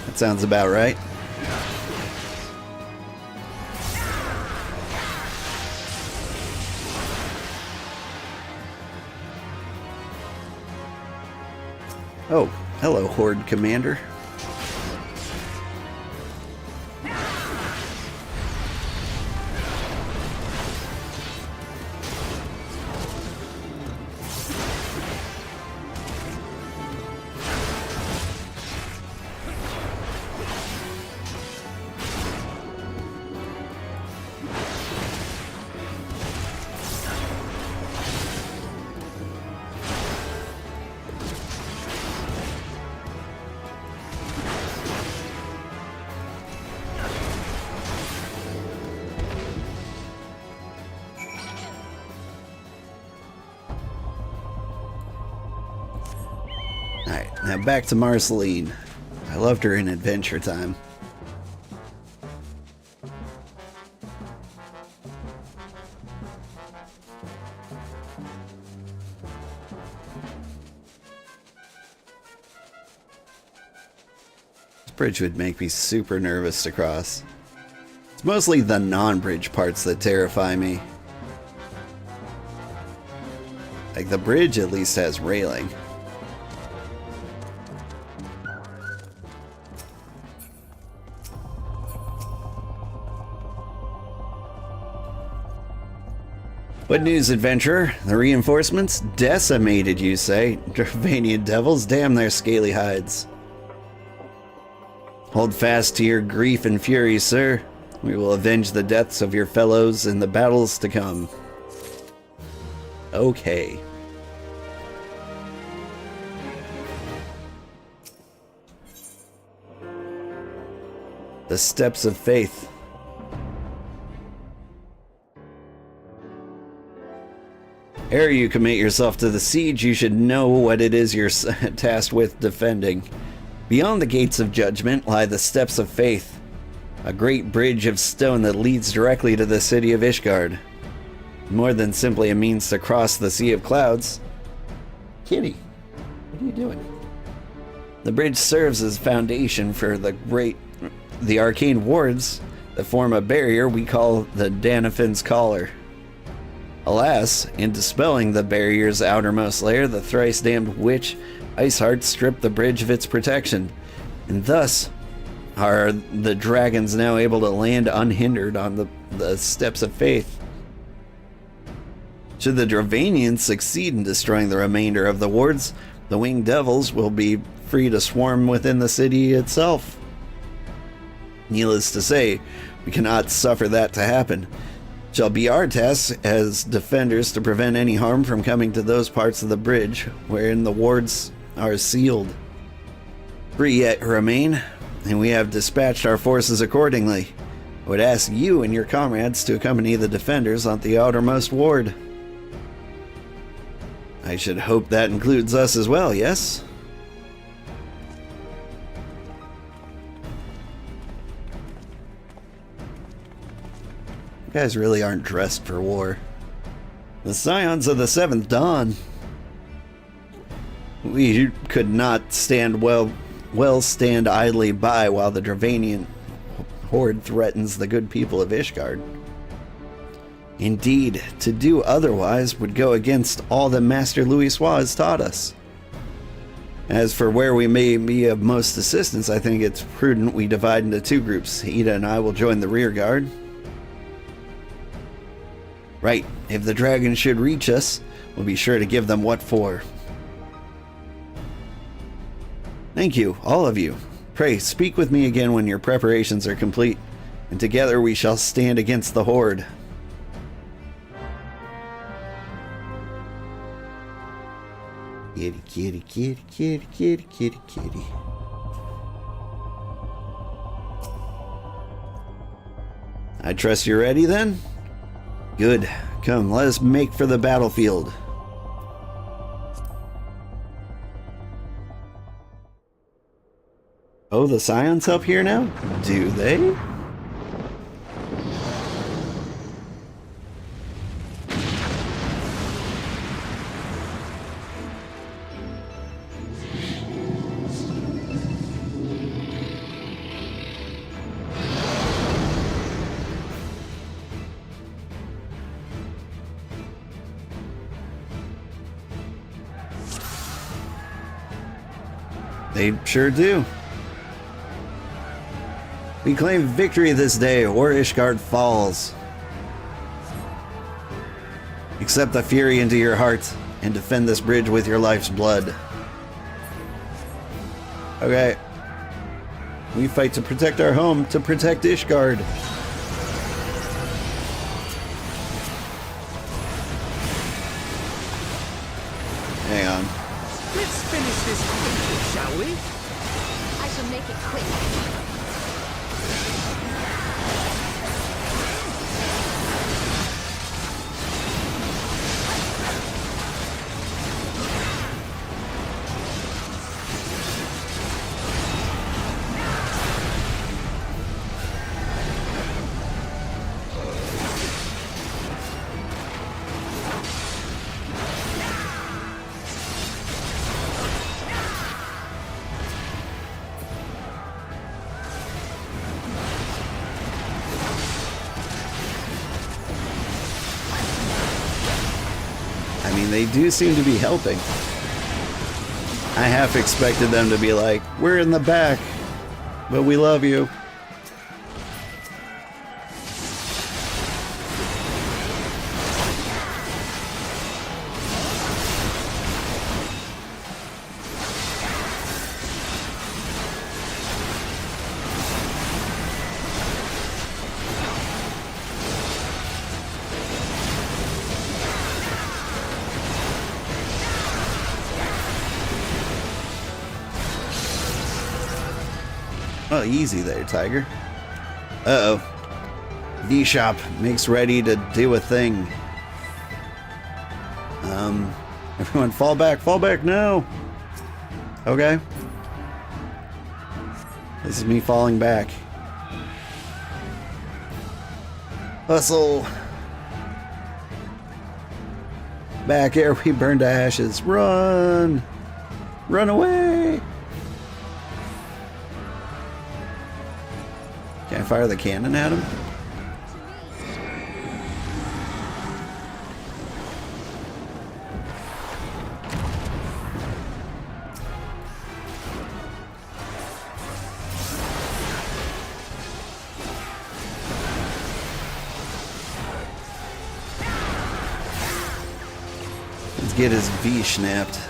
That sounds about right. Oh, hello, Horde Commander. Alright, now back to Marceline. I loved her in Adventure Time. This bridge would make me super nervous to cross. It's mostly the non-bridge parts that terrify me. Like, the bridge at least has railing. What news, adventurer? The reinforcements? Decimated, you say? Dravanian devils? Damn their scaly hides. Hold fast to your grief and fury, sir. We will avenge the deaths of your fellows in the battles to come. Okay. The Steps of Faith. Ere you commit yourself to the siege, you should know what it is you're tasked with defending. Beyond the gates of judgment lie the Steps of Faith, a great bridge of stone that leads directly to the city of Ishgard. More than simply a means to cross the Sea of Clouds. Kitty, what are you doing? The bridge serves as foundation for the arcane wards that form a barrier we call the Danafin's Collar. Alas, in dispelling the barrier's outermost layer, the thrice-damned witch Iceheart stripped the bridge of its protection, and thus are the dragons now able to land unhindered on the Steps of Faith. Should the Dravanians succeed in destroying the remainder of the wards, the winged devils will be free to swarm within the city itself. Needless to say, we cannot suffer that to happen. It shall be our task as defenders to prevent any harm from coming to those parts of the bridge wherein the wards are sealed. 3 yet remain, and we have dispatched our forces accordingly. I would ask you and your comrades to accompany the defenders on the outermost ward. I should hope that includes us as well, yes? You guys really aren't dressed for war. The Scions of the Seventh Dawn. We could not stand stand idly by while the Dravanian horde threatens the good people of Ishgard. Indeed, to do otherwise would go against all that Master Louisoix has taught us. As for where we may be of most assistance, I think it's prudent we divide into 2 groups. Ida and I will join the rear guard. Right, if the dragons should reach us, we'll be sure to give them what for. Thank you, all of you. Pray, speak with me again when your preparations are complete, and together we shall stand against the horde. Kitty, kitty, kitty, kitty, kitty, kitty, kitty. I trust you're ready then? Good. Come, let us make for the battlefield. Oh, the Scions help here now? Do they? They sure do. We claim victory this day, or Ishgard falls. Accept the fury into your heart, and defend this bridge with your life's blood. Okay. We fight to protect our home, to protect Ishgard. Hang on. Let's finish this quickly, shall we? I shall make it quick. They do seem to be helping. I half expected them to be like, we're in the back, but we love you. easy there, Tiger. Uh-oh. V-Shop makes ready to do a thing. Everyone fall back now. Okay. This is me falling back. Hustle. Back ere we burn to ashes. Run. Run away. Can I fire the cannon at him? Let's get his V snapped.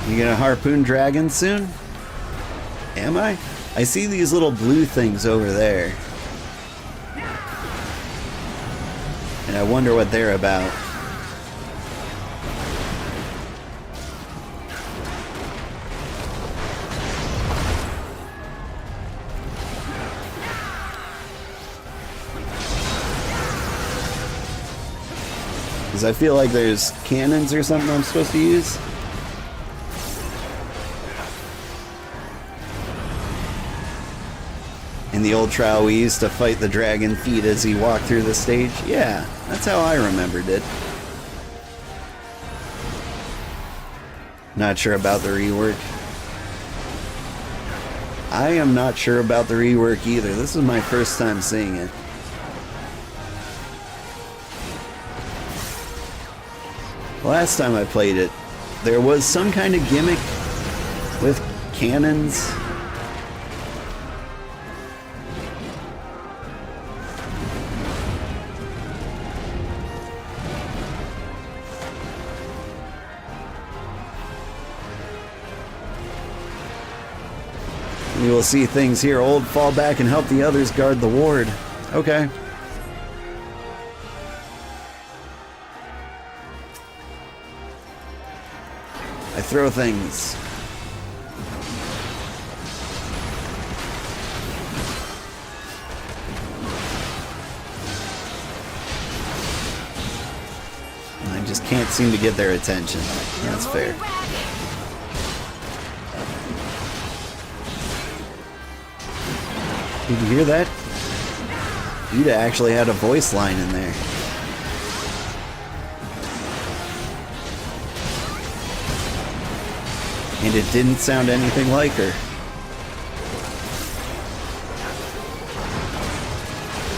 You gonna harpoon dragons soon? Am I? I see these little blue things over there. And I wonder what they're about. Because I feel like there's cannons or something I'm supposed to use. In the old trial, we used to fight the dragon feet as he walked through the stage. Yeah, that's how I remembered it. Not sure about the rework. I am not sure about the rework either. This is my first time seeing it. Last time I played it, there was some kind of gimmick with cannons. You will see things here. Old, fall back and help the others guard the ward. Okay. I throw things. I just can't seem to get their attention. That's fair. Did you hear that? Yuta actually had a voice line in there. And it didn't sound anything like her.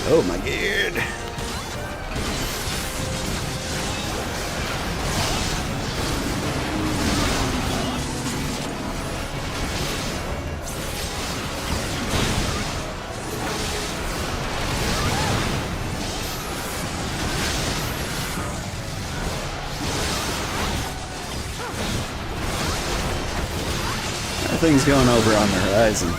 Oh my god. Things going over on the horizon.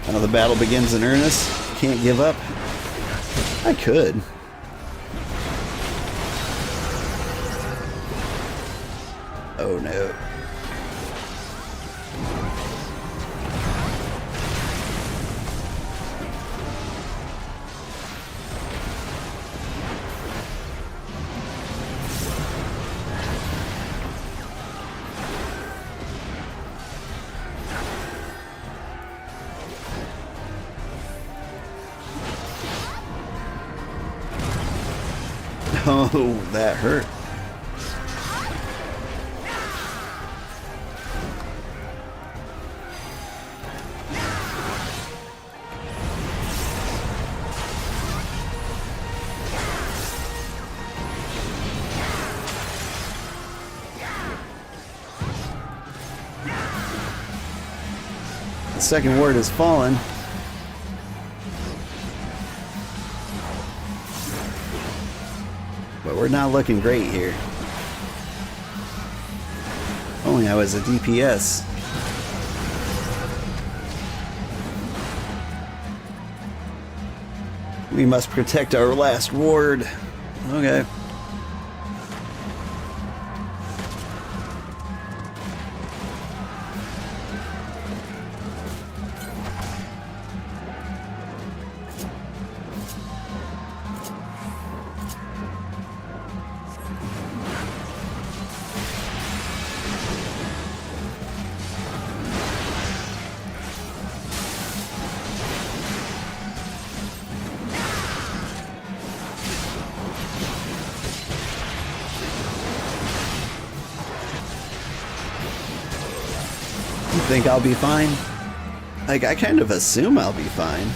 Now the battle begins in earnest. Can't give up. I could. Oh no. Oh, that hurt. second ward has fallen. But we're not looking great here. If only I was a DPS. We must protect our last ward. Okay. Think I'll be fine? Like, I kind of assume I'll be fine.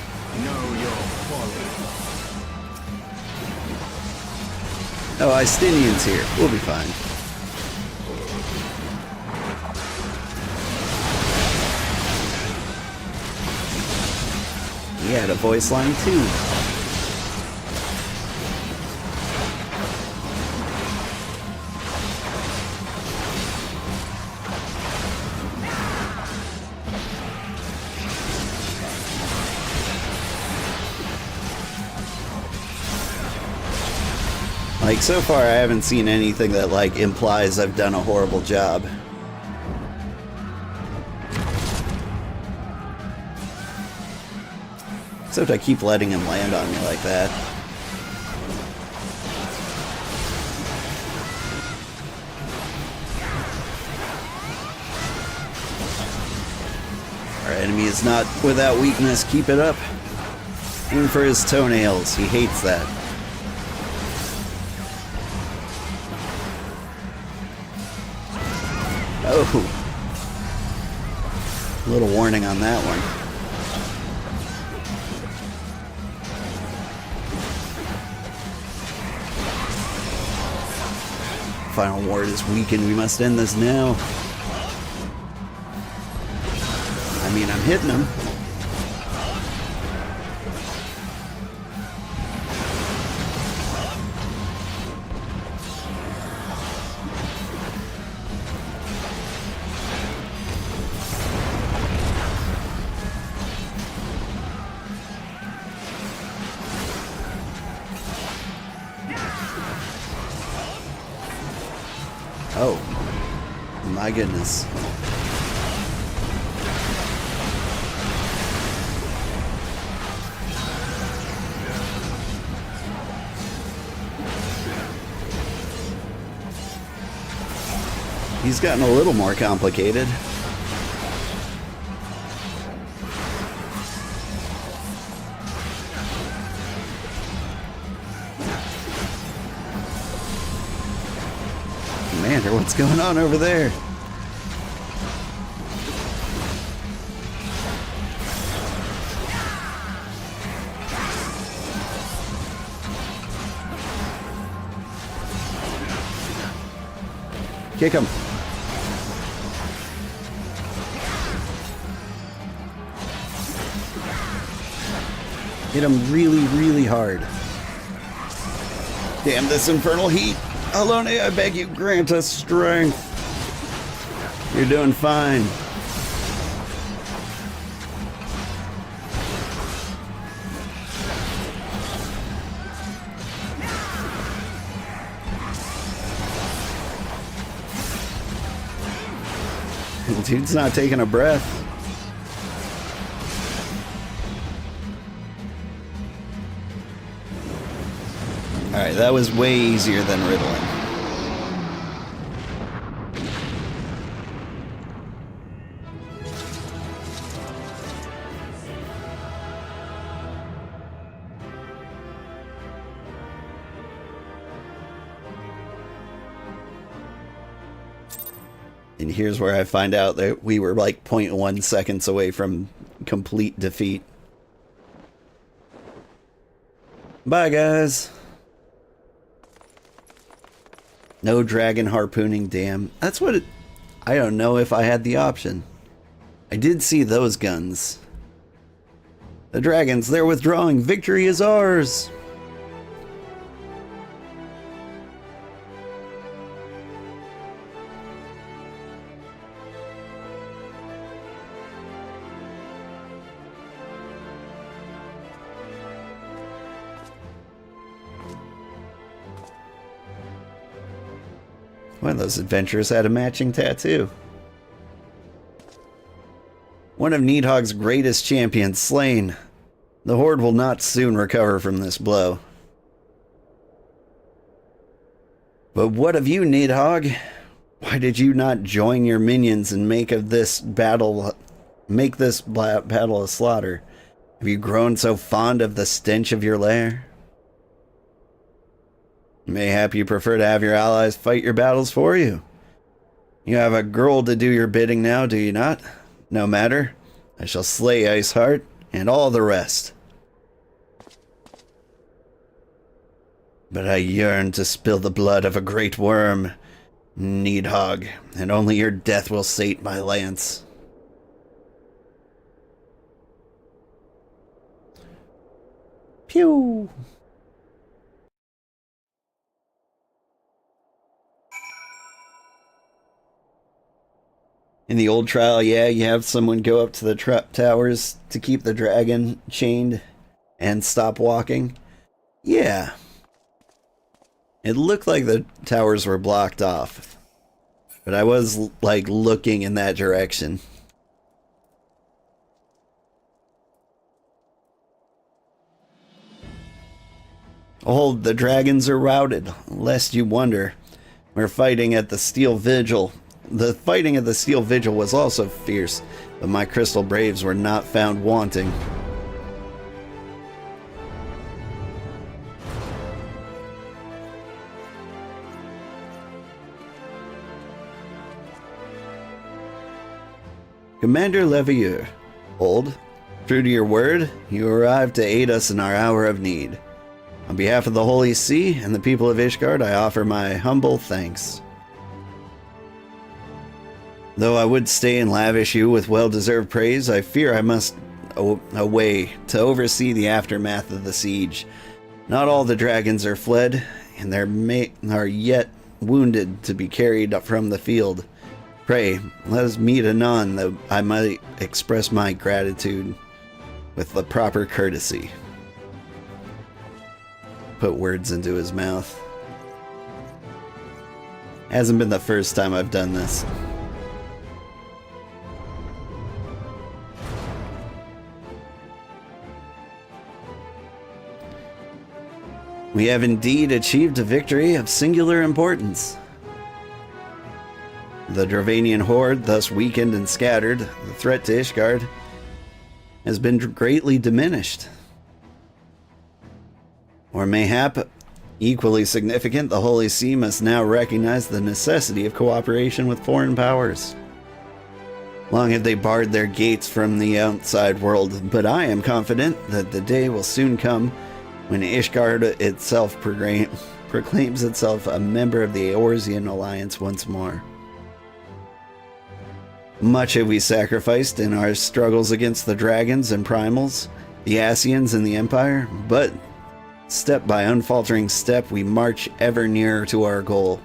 Oh, Istinian's here. We'll be fine. He had a voice line too. Like, so far I haven't seen anything that, like, implies I've done a horrible job. Except I keep letting him land on me like that. Our enemy is not without weakness. Keep it up. Aim for his toenails. He hates that. Oh. A little warning on that one. Final ward is weakened. We must end this now. I mean, I'm hitting him. Oh, my goodness. He's gotten a little more complicated. Commander, what's going on over there? Kick him. Hit him really, really hard. Damn this infernal heat. Alone, I beg you, grant us strength. You're doing fine. Dude's not taking a breath. Alright, that was way easier than riddling. And here's where I find out that we were like 0.1 seconds away from complete defeat. Bye, guys. No dragon harpooning, damn. That's what it... I don't know if I had the option. I did see those guns. The dragons, they're withdrawing. Victory is ours. One of those adventurers had a matching tattoo. One of Needhog's greatest champions slain. The Horde will not soon recover from this blow. But what of you, Needhog? Why did you not join your minions and make this battle a slaughter? Have you grown so fond of the stench of your lair? Mayhap you prefer to have your allies fight your battles for you. You have a girl to do your bidding now, do you not? No matter. I shall slay Iceheart and all the rest. But I yearn to spill the blood of a great worm, Needhog, and only your death will sate my lance. Pew! In the old trial, yeah, you have someone go up to the trap towers to keep the dragon chained and stop walking. Yeah. It looked like the towers were blocked off. But I was, like, looking in that direction. Hold, the dragons are routed, lest you wonder. We're fighting at the Steel Vigil. The fighting at the Steel Vigil was also fierce, but my Crystal Braves were not found wanting. Commander Levieux, Hold, true to your word, you arrived to aid us in our hour of need. On behalf of the Holy See and the people of Ishgard, I offer my humble thanks. Though I would stay and lavish you with well-deserved praise, I fear I must away to oversee the aftermath of the siege. Not all the dragons are fled, and there are yet wounded to be carried up from the field. Pray, let us meet anon, that I might express my gratitude with the proper courtesy. Put words into his mouth. Hasn't been the first time I've done this. We have indeed achieved a victory of singular importance. The Dravanian horde, thus weakened and scattered, the threat to Ishgard has been greatly diminished. Or mayhap, equally significant, the Holy See must now recognize the necessity of cooperation with foreign powers. Long have they barred their gates from the outside world, but I am confident that the day will soon come when Ishgard itself proclaims itself a member of the Eorzean Alliance once more. Much have we sacrificed in our struggles against the dragons and primals, the Ascians and the Empire, but step by unfaltering step we march ever nearer to our goal.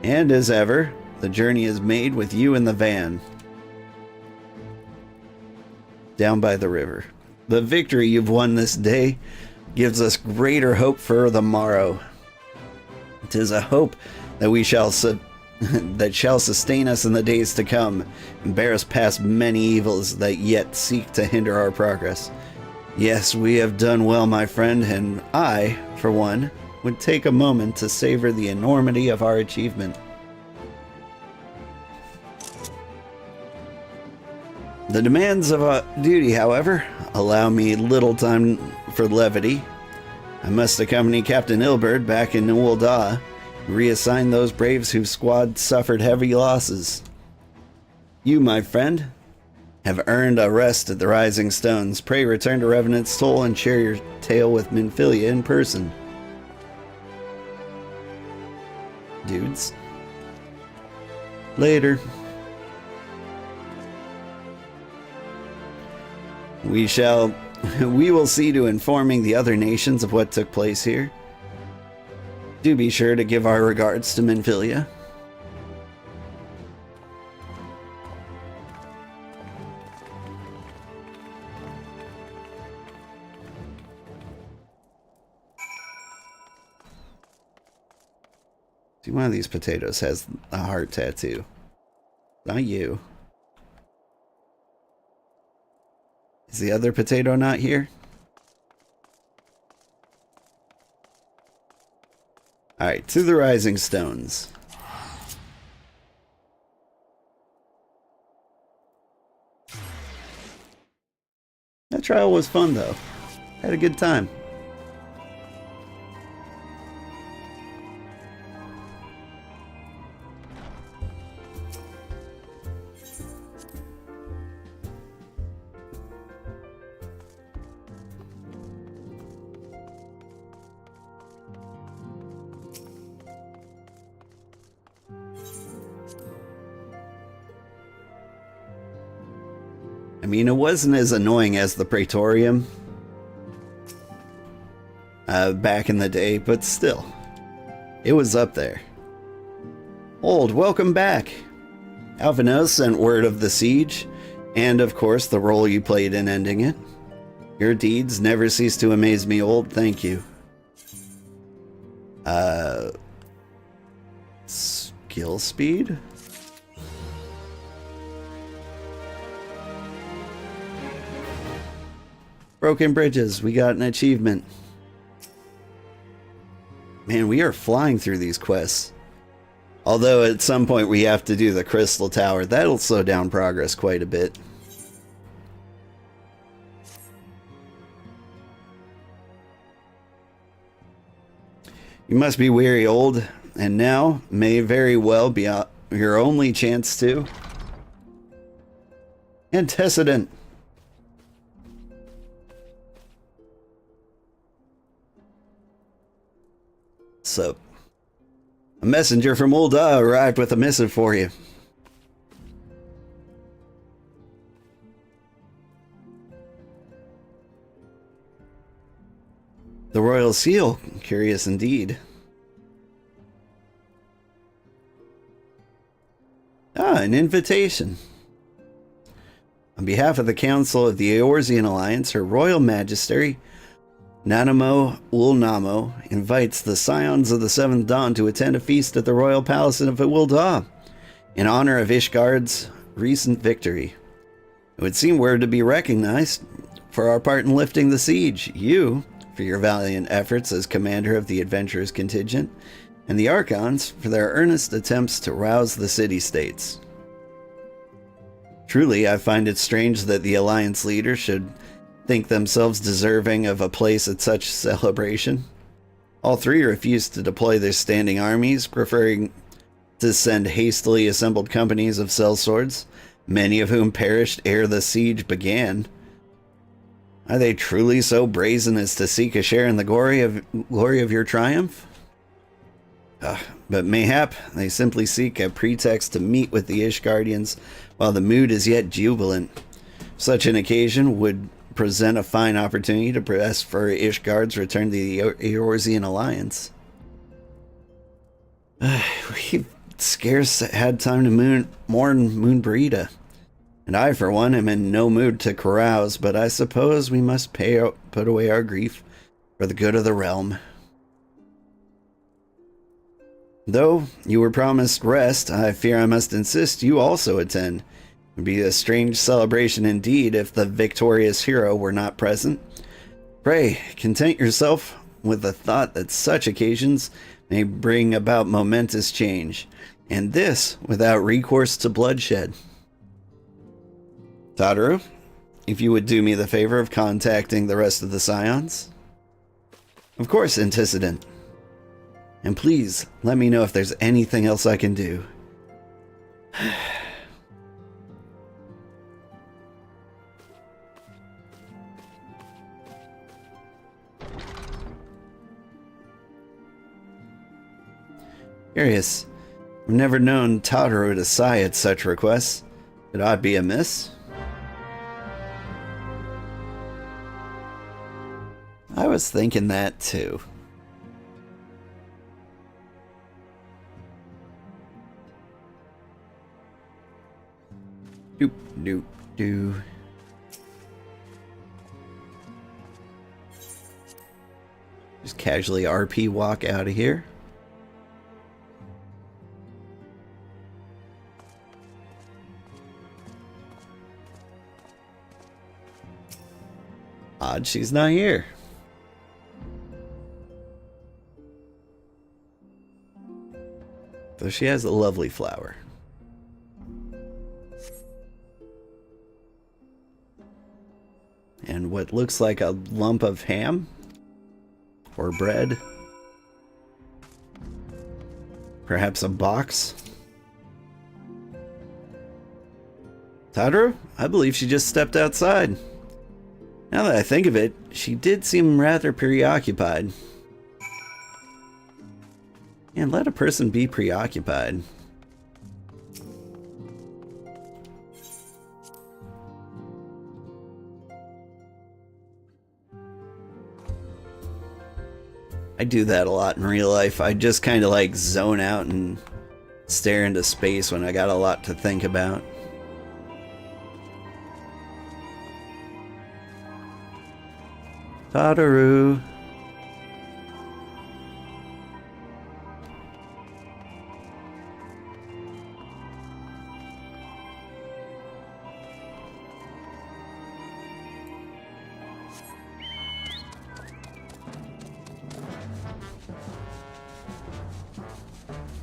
And as ever, the journey is made with you in the van. Down by the river. The victory you've won this day gives us greater hope for the morrow. 'Tis a hope that we shall that shall sustain us in the days to come and bear us past many evils that yet seek to hinder our progress. Yes, we have done well, my friend, and I, for one, would take a moment to savor the enormity of our achievement. The demands of duty, however, allow me little time for levity. I must accompany Captain Ilberd back in Ul'dah, reassign those braves whose squad suffered heavy losses. You, my friend, have earned a rest at the Rising Stones. Pray return to Revenant's Toll and share your tale with Minfilia in person. Dudes. Later. We will see to informing the other nations of what took place here. Do be sure to give our regards to Moenbryda. See, one of these potatoes has a heart tattoo. Not you. Is the other potato not here? Alright, to the Rising Stones. That trial was fun, though. Had a good time. I mean, it wasn't as annoying as the Praetorium back in the day, but still, it was up there. Old, welcome back. Alphinaud sent word of the siege, and of course the role you played in ending it. Your deeds never cease to amaze me, Old. Thank you. Skill speed? Broken bridges, we got an achievement. Man, we are flying through these quests. Although at some point we have to do the Crystal Tower. That'll slow down progress quite a bit. You must be weary, Old, and now may very well be your only chance to. Antecedent. So, a messenger from Ul'dah arrived with a missive for you. The royal seal. Curious indeed. Ah, an invitation. On behalf of the Council of the Eorzean Alliance, Her Royal Majesty Nanamo Ul'Namo invites the Scions of the Seventh Dawn to attend a feast at the Royal Palace of Ul'Dah in honor of Ishgard's recent victory. It would seem we're to be recognized for our part in lifting the siege, you for your valiant efforts as commander of the adventurers contingent, and the Archons for their earnest attempts to rouse the city-states. Truly, I find it strange that the Alliance leaders should think themselves deserving of a place at such celebration. All three refused to deploy their standing armies, preferring to send hastily assembled companies of sellswords, many of whom perished ere the siege began. Are they truly so brazen as to seek a share in the glory of your triumph? But mayhap they simply seek a pretext to meet with the Ishgardians while the mood is yet jubilant. Such an occasion would present a fine opportunity to press for Ishgard's return to the Eorzean Alliance. We've scarce had time to mourn Moenbryda, and I, for one, am in no mood to carouse, but I suppose we must put away our grief for the good of the realm. Though you were promised rest, I fear I must insist you also attend. It would be a strange celebration indeed if the victorious hero were not present. Pray, content yourself with the thought that such occasions may bring about momentous change, and this without recourse to bloodshed. Tataru, if you would do me the favor of contacting the rest of the Scions. Of course, Antecedent. And please, let me know if there's anything else I can do. Curious. I've never known Tataru to sigh at such requests. Could I be amiss? I was thinking that too. Doop, doop, doo. Just casually RP walk out of here. Odd she's not here. Though she has a lovely flower. And what looks like a lump of ham or bread. Perhaps a box. Tadru, I believe she just stepped outside. Now that I think of it, she did seem rather preoccupied. And let a person be preoccupied. I do that a lot in real life. I just kind of like zone out and stare into space when I got a lot to think about. Tadaru.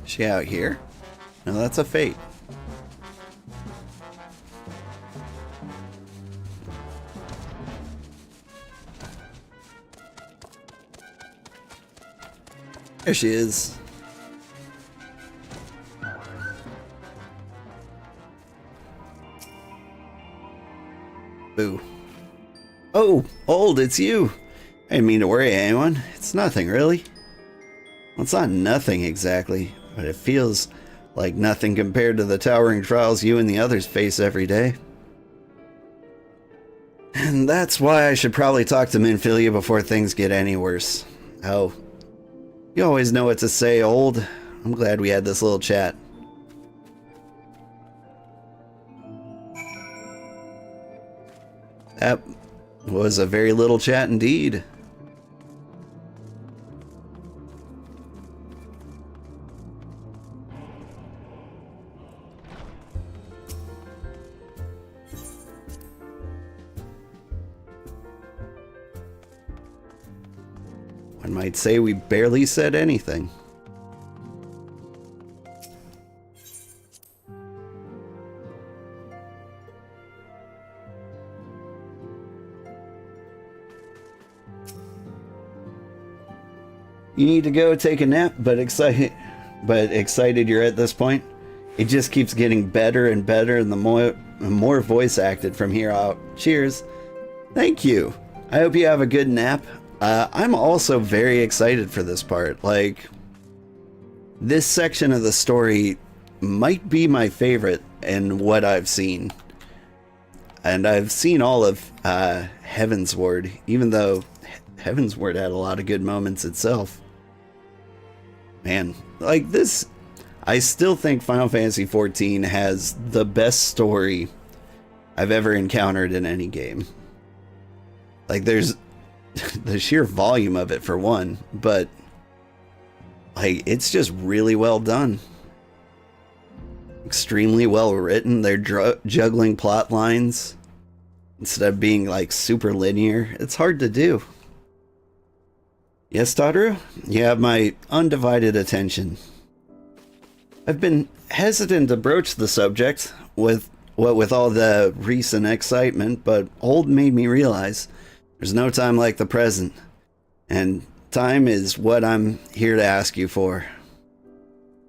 She out here? No, that's a fate. There she is. Boo. Oh, old, it's you. I didn't mean to worry anyone. It's nothing, really. Well, it's not nothing exactly, but it feels like nothing compared to the towering trials you and the others face every day. And that's why I should probably talk to Moenbryda before things get any worse. Oh, you always know what to say, old. I'm glad we had this little chat. That was a very little chat indeed. One might say we barely said anything. You need to go take a nap, but excited you're at this point. It just keeps getting better and better, and the more voice acted from here out. Cheers. Thank you. I hope you have a good nap. I'm also very excited for this part. Like, this section of the story might be my favorite in what I've seen. And I've seen all of Heavensward, even though Heavensward had a lot of good moments itself. Man, like this, I still think Final Fantasy XIV has the best story I've ever encountered in any game. Like, there's the sheer volume of it for one, but like it's just really well done. Extremely well written. They're juggling plot lines instead of being like super linear. It's hard to do. Yes, Tadaru? You have my undivided attention. I've been hesitant to broach the subject with all the recent excitement, but old made me realize there's no time like the present, and time is what I'm here to ask you for.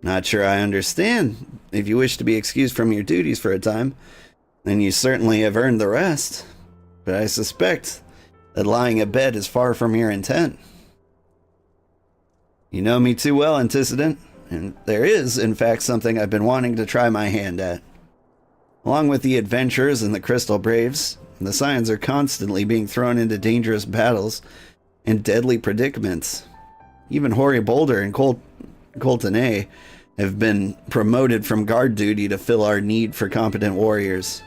Not sure I understand. If you wish to be excused from your duties for a time, then you certainly have earned the rest. But I suspect that lying abed is far from your intent. You know me too well, Antecedent, and there is, in fact, something I've been wanting to try my hand at. Along with the adventurers and the Crystal Braves, the Scions are constantly being thrown into dangerous battles, in deadly predicaments. Even Hoary Boulder and Colton A have been promoted from guard duty to fill our need for competent warriors.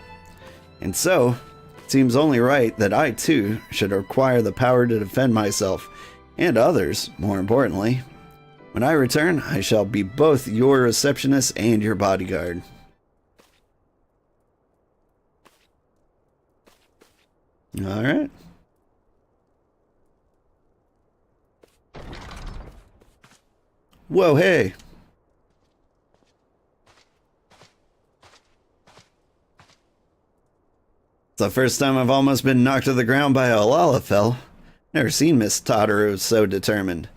And so, it seems only right that I too should acquire the power to defend myself, and others, more importantly. When I return, I shall be both your receptionist and your bodyguard. Alright. Whoa, hey! It's the first time I've almost been knocked to the ground by a Lalafell. Never seen Miss Totteru so determined.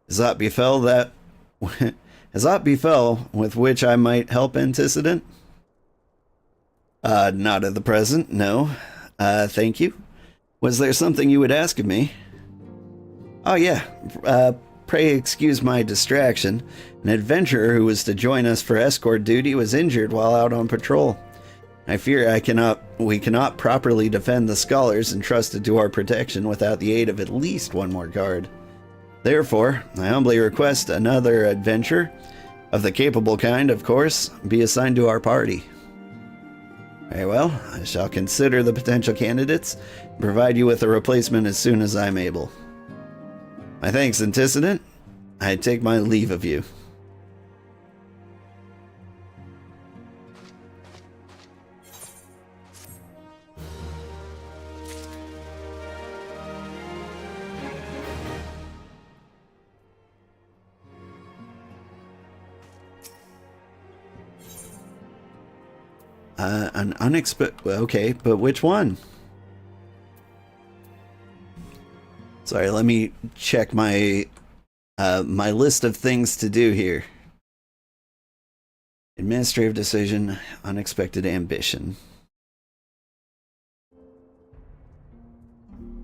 Has aught befell with which I might help antecedent? Not at the present, no. Thank you. Was there something you would ask of me? Oh yeah, pray excuse my distraction. An adventurer who was to join us for escort duty was injured while out on patrol. I fear we cannot properly defend the scholars entrusted to our protection without the aid of at least one more guard. Therefore, I humbly request another adventurer, of the capable kind, of course, be assigned to our party. Very well, I shall consider the potential candidates and provide you with a replacement as soon as I'm able. My thanks, antecedent. I take my leave of you. An unexpected... Okay, but which one? Sorry, let me check my my list of things to do here. Administrative decision, unexpected ambition.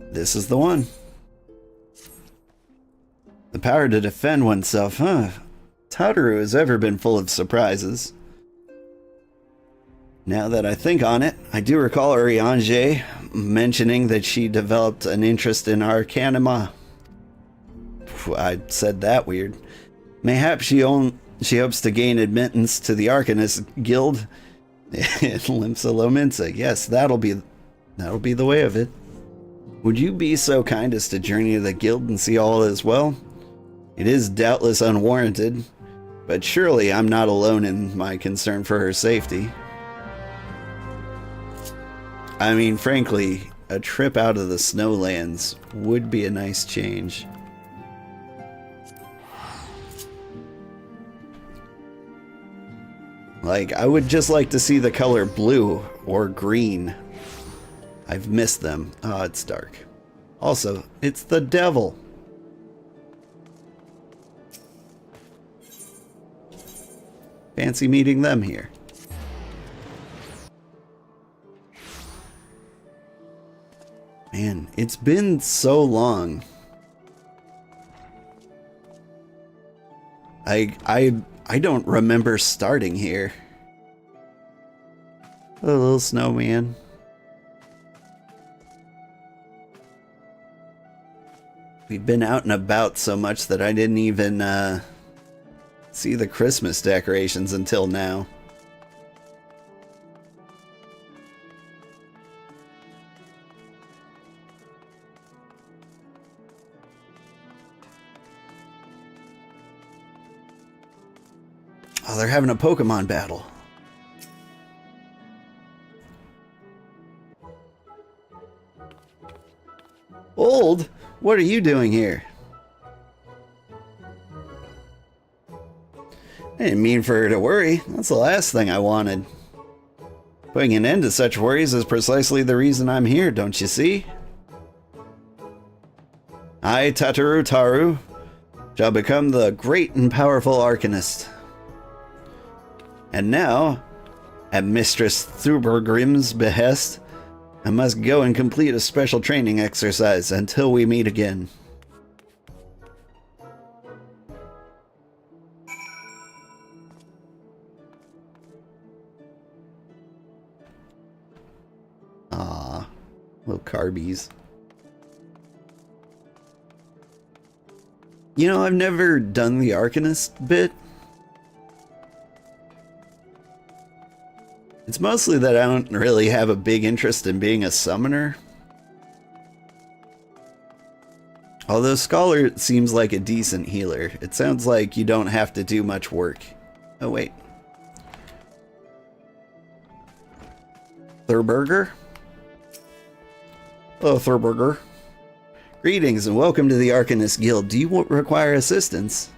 This is the one. The power to defend oneself, huh? Totteru has ever been full of surprises. Now that I think on it, I do recall Uriange mentioning that she developed an interest in Arcanima. I said that weird. Mayhaps she hopes to gain admittance to the Arcanist Guild in Limsa Lominsa. Yes, that'll be the way of it. Would you be so kind as to journey to the guild and see all is well? It is doubtless unwarranted, but surely I'm not alone in my concern for her safety. I mean, frankly, a trip out of the Snowlands would be a nice change. Like, I would just like to see the color blue or green. I've missed them. Oh, it's dark. Also, it's the devil. Fancy meeting them here. Man, it's been so long. I don't remember starting here. A little snowman. We've been out and about so much that I didn't even see the Christmas decorations until now. Oh, they're having a Pokemon battle. Old? What are you doing here? I didn't mean for her to worry. That's the last thing I wanted. Putting an end to such worries is precisely the reason I'm here, don't you see? I, Totteru Taru, shall become the great and powerful Arcanist. And now, at Mistress Thubergrim's behest, I must go and complete a special training exercise until we meet again. Ah, little Carbies. You know, I've never done the Arcanist bit. It's mostly that I don't really have a big interest in being a summoner. Although Scholar seems like a decent healer. It sounds like you don't have to do much work. Oh, wait. Thurburger? Hello, Thurburger. Greetings and welcome to the Arcanist Guild. Do you require assistance?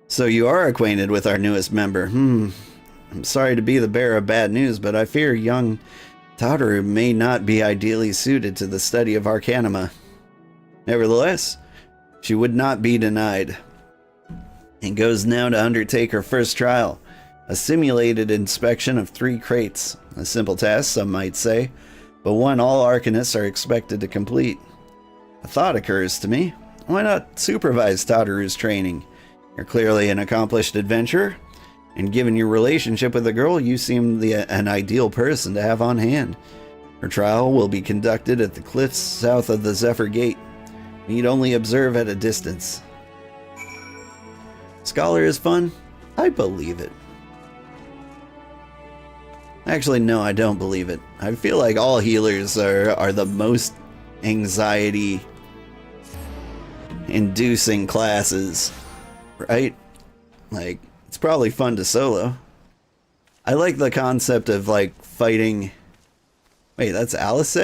So you are acquainted with our newest member. I'm sorry to be the bearer of bad news, but I fear young Tataru may not be ideally suited to the study of Arcanima. Nevertheless, she would not be denied, and goes now to undertake her first trial, a simulated inspection of 3 crates. A simple task, some might say, but one all Arcanists are expected to complete. A thought occurs to me. Why not supervise Tataru's training? You're clearly an accomplished adventurer, and given your relationship with the girl, you seem an ideal person to have on hand. Her trial will be conducted at the cliffs south of the Zephyr Gate. Need only observe at a distance. Scholar is fun? I believe it. Actually, no, I don't believe it. I feel like all healers are the most anxiety-inducing classes. Right? Like, it's probably fun to solo. I like the concept of, like, fighting... Wait, that's Alice?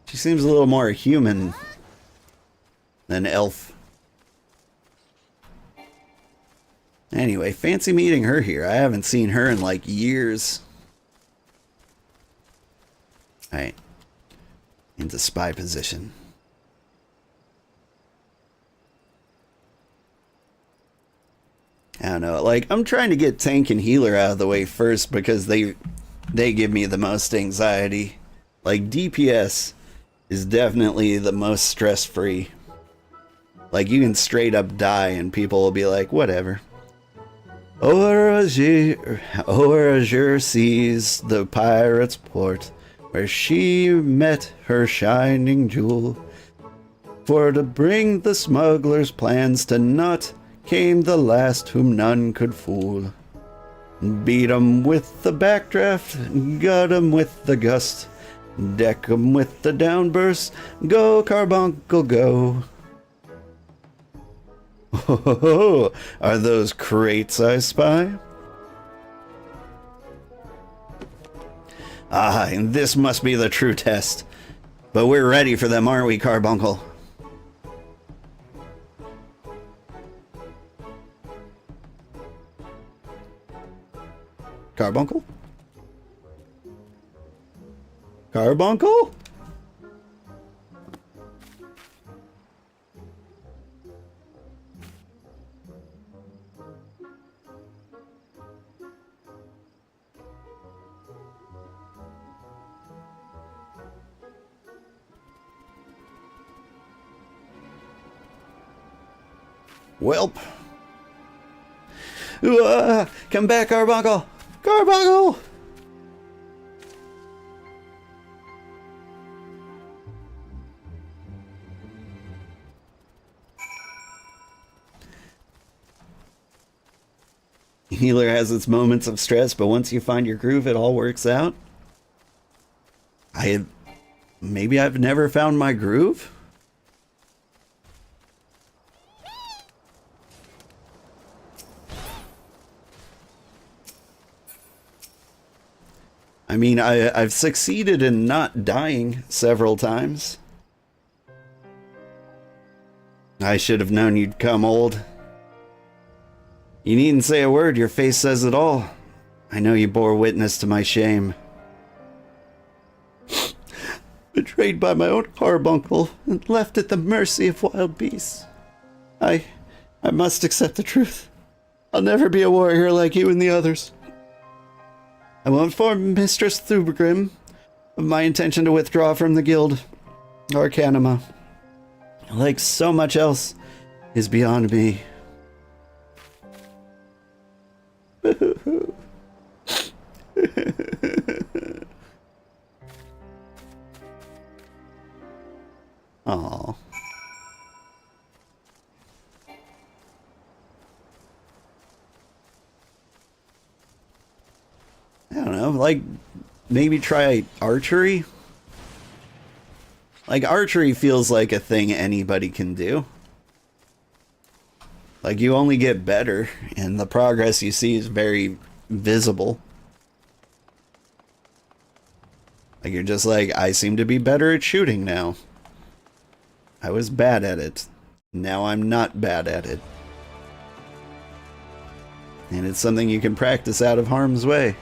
She seems a little more human than elf. Anyway, fancy meeting her here. I haven't seen her in, like, years. Alright. Into spy position. I don't know, like, I'm trying to get tank and healer out of the way first because they give me the most anxiety. Like, DPS is definitely the most stress-free. Like, you can straight up die and people will be like, whatever. O'er azure seas the pirate's port, where she met her shining jewel. For to bring the smuggler's plans to naught, came the last whom none could fool. Beat 'em with the backdraft, gut 'em with the gust, deck 'em with the downburst, go carbuncle go. Oh, are those crates I spy? Ah, and this must be the true test. But we're ready for them, aren't we, Carbuncle? Carbuncle? Carbuncle? Welp. Come back, Carbuncle! Carbuncle! Healer has its moments of stress, but once you find your groove, it all works out. Maybe I've never found my groove? I mean, I've succeeded in not dying several times. I should have known you'd come, old. You needn't say a word, your face says it all. I know you bore witness to my shame. Betrayed by my own carbuncle and left at the mercy of wild beasts. I must accept the truth. I'll never be a warrior like you and the others. I will inform Mistress Thubgrim of my intention to withdraw from the guild. Arcanima, like so much else, is beyond me. like, maybe try archery? Like, archery feels like a thing anybody can do. Like, you only get better, and the progress you see is very visible. Like, you're just like, I seem to be better at shooting now. I was bad at it. Now I'm not bad at it. And it's something you can practice out of harm's way.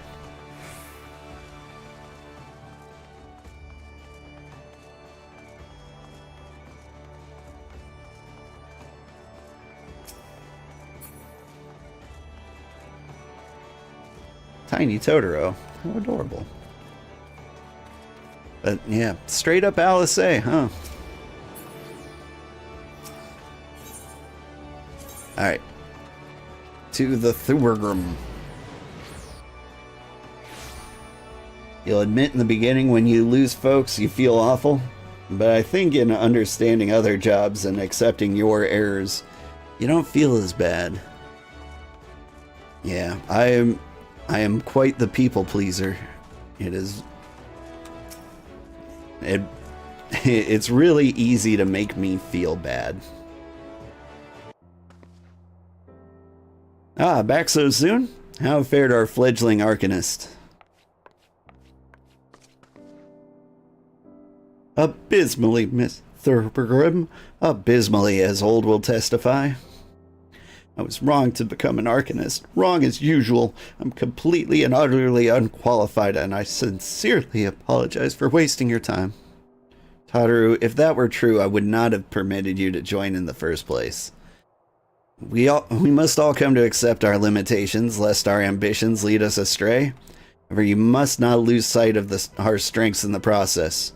Tiny Totoro. How adorable. But yeah, straight up Alice A, huh? Alright. To the Thurgrim. You'll admit in the beginning when you lose folks you feel awful, but I think in understanding other jobs and accepting your errors, you don't feel as bad. Yeah, I am quite the people pleaser. It's really easy to make me feel bad. Ah, back so soon? How fared our fledgling Arcanist? Abysmally, Miss Thurgrim. Abysmally, as old will testify. I was wrong to become an Arcanist. Wrong as usual. I'm completely and utterly unqualified, and I sincerely apologize for wasting your time. Tataru, if that were true, I would not have permitted you to join in the first place. We must all come to accept our limitations, lest our ambitions lead us astray. However, you must not lose sight of our strengths in the process.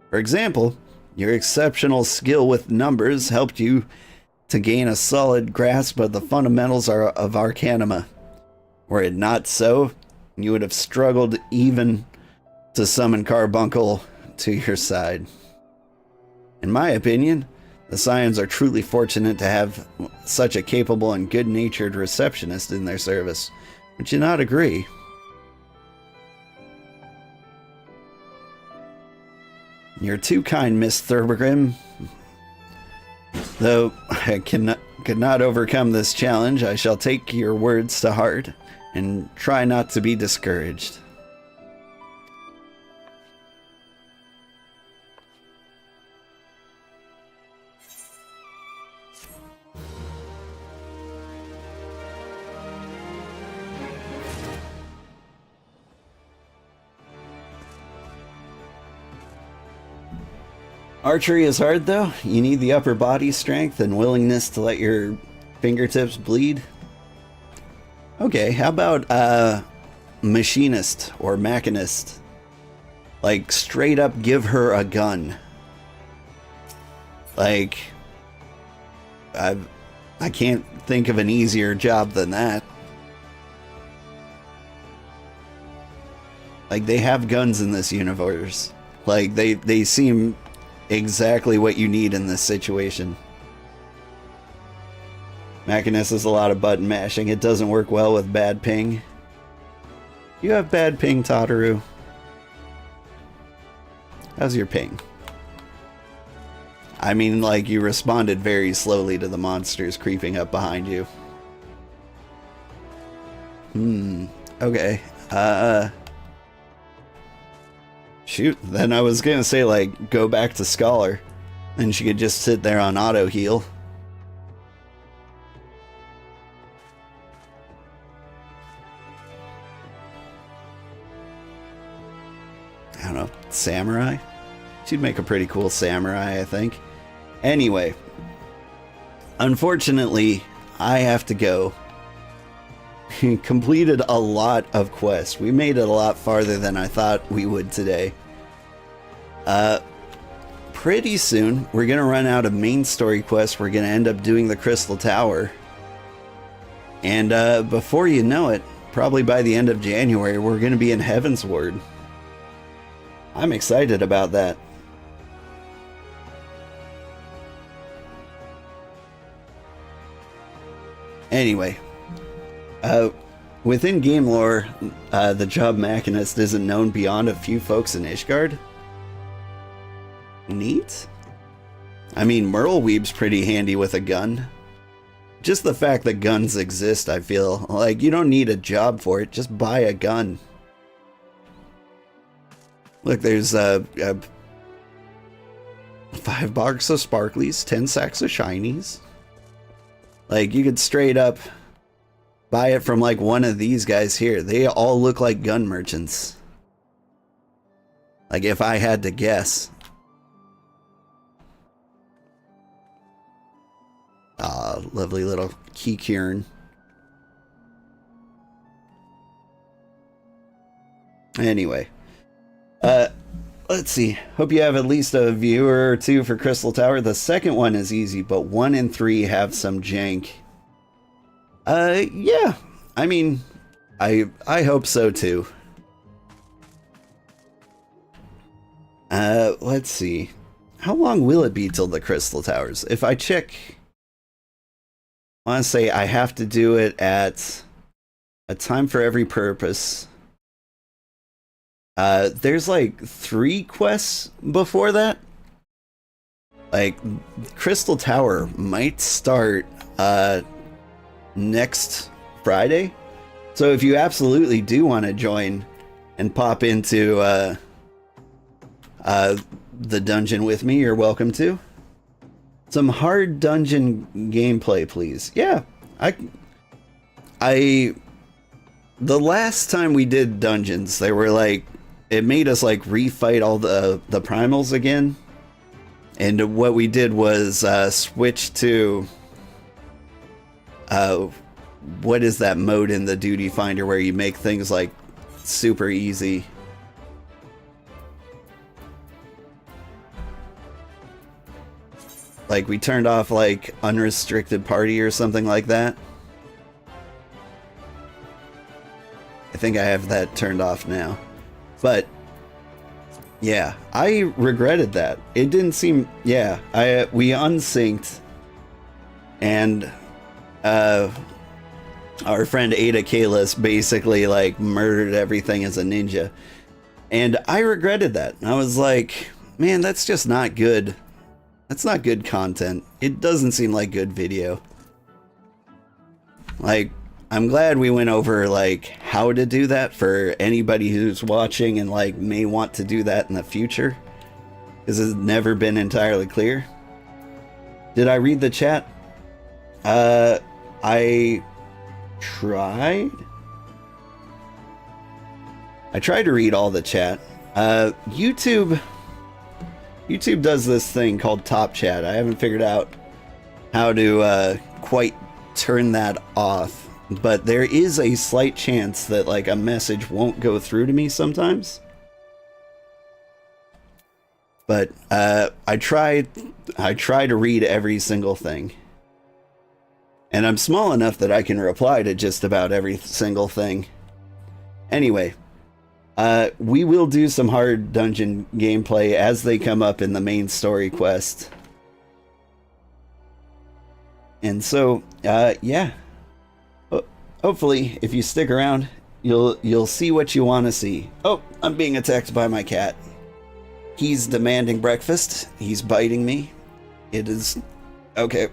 For example, your exceptional skill with numbers helped you to gain a solid grasp of the fundamentals of Arcanima. Were it not so, you would have struggled even to summon Carbuncle to your side. In my opinion, the Scions are truly fortunate to have such a capable and good-natured receptionist in their service. Would you not agree? You're too kind, Miss Thurgrim. Though I could not overcome this challenge, I shall take your words to heart and try not to be discouraged. Archery is hard, though. You need the upper body strength and willingness to let your fingertips bleed. Okay, how about machinist or machinist? Like, straight up give her a gun. Like, I can't think of an easier job than that. Like, they have guns in this universe. Like, they seem exactly what you need in this situation. Machinist is a lot of button mashing. It doesn't work well with bad ping. You have bad ping, Tataru. How's your ping? I mean, like, you responded very slowly to the monsters creeping up behind you. Okay. Shoot, then I was gonna say, like, go back to Scholar. And she could just sit there on auto heal. I don't know, Samurai? She'd make a pretty cool samurai, I think. Anyway, unfortunately, I have to go. Completed a lot of quests. We made it a lot farther than I thought we would today. Pretty soon, we're gonna run out of main story quests. We're gonna end up doing the Crystal Tower. And before you know it, probably by the end of January, we're gonna be in Heaven's Ward. I'm excited about that. Anyway, within game lore, the job machinist isn't known beyond a few folks in Ishgard. Neat. I mean, Merleweeb's pretty handy with a gun. Just the fact that guns exist, I feel like you don't need a job for it. Just buy a gun. Look, there's 5 boxes of sparklies, 10 sacks of shinies. Like, you could straight up buy it from like one of these guys here. They all look like gun merchants. Like, if I had to guess. Ah, lovely little key cairn. Anyway. Let's see. Hope you have at least a viewer or two for Crystal Tower. The second one is easy, but 1 and 3 have some jank. Yeah. I mean, I hope so too. Let's see. How long will it be till the Crystal Towers? If I check, I want to say I have to do it at a time for every purpose. There's like 3 quests before that. Like, Crystal Tower might start next Friday. So if you absolutely do want to join and pop into the dungeon with me, you're welcome to. Some hard dungeon gameplay, please. Yeah, the last time we did dungeons, they were like, it made us like refight all the primals again. And what we did was switch to what is that mode in the Duty Finder where you make things like super easy? Like, we turned off like unrestricted party or something like that. I think I have that turned off now. But yeah, I regretted that. It didn't seem, yeah, we unsynced, and our friend Ada Kalis basically like murdered everything as a ninja. And I regretted that. I was like, man, that's just not good. That's not good content. It doesn't seem like good video. Like, I'm glad we went over like how to do that for anybody who's watching and like may want to do that in the future, because it's never been entirely clear. Did I read the chat? I tried. I tried to read all the chat. YouTube does this thing called Top Chat. I haven't figured out how to quite turn that off. But there is a slight chance that like a message won't go through to me sometimes. But I try to read every single thing. And I'm small enough that I can reply to just about every single thing. Anyway, we will do some hard dungeon gameplay as they come up in the main story quest. And so, yeah. Hopefully, if you stick around, you'll see what you want to see. Oh, I'm being attacked by my cat. He's demanding breakfast. He's biting me. It is... okay.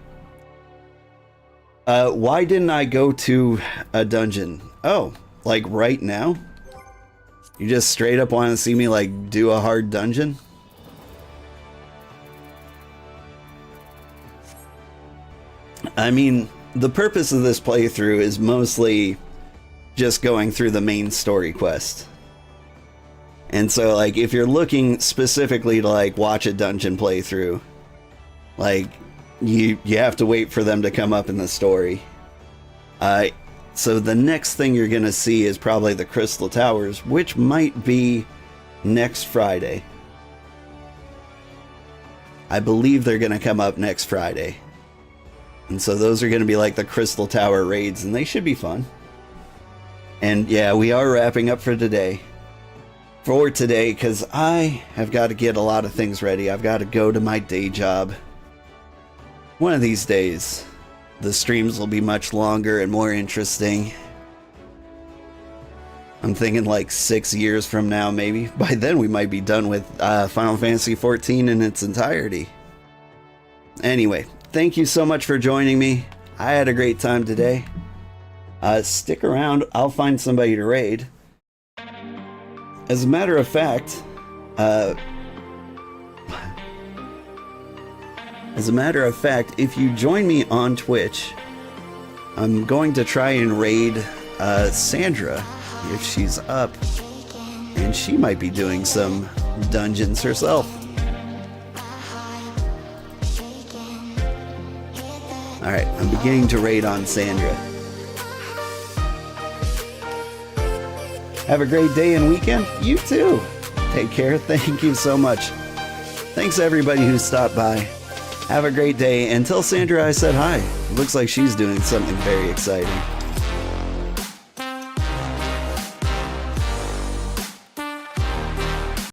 Why didn't I go to a dungeon? Oh, like right now? You just straight up want to see me like do a hard dungeon? I mean, the purpose of this playthrough is mostly just going through the main story quest. And so, like, if you're looking specifically to, like, watch a dungeon playthrough, like, you have to wait for them to come up in the story. So the next thing you're going to see is probably the Crystal Towers, which might be next Friday. I believe they're going to come up next Friday. And so those are going to be like the Crystal Tower raids, and they should be fun. And yeah, we are wrapping up for today. Because I have got to get a lot of things ready. I've got to go to my day job. One of these days, the streams will be much longer and more interesting. I'm thinking like 6 years from now, maybe. By then we might be done with Final Fantasy XIV in its entirety. Anyway, thank you so much for joining me. I had a great time today. Stick around, I'll find somebody to raid. As a matter of fact, if you join me on Twitch, I'm going to try and raid Sandra if she's up, and she might be doing some dungeons herself. Alright, I'm beginning to raid on Sandra. Have a great day and weekend. You too. Take care. Thank you so much. Thanks everybody who stopped by. Have a great day. And tell Sandra I said hi. Looks like she's doing something very exciting.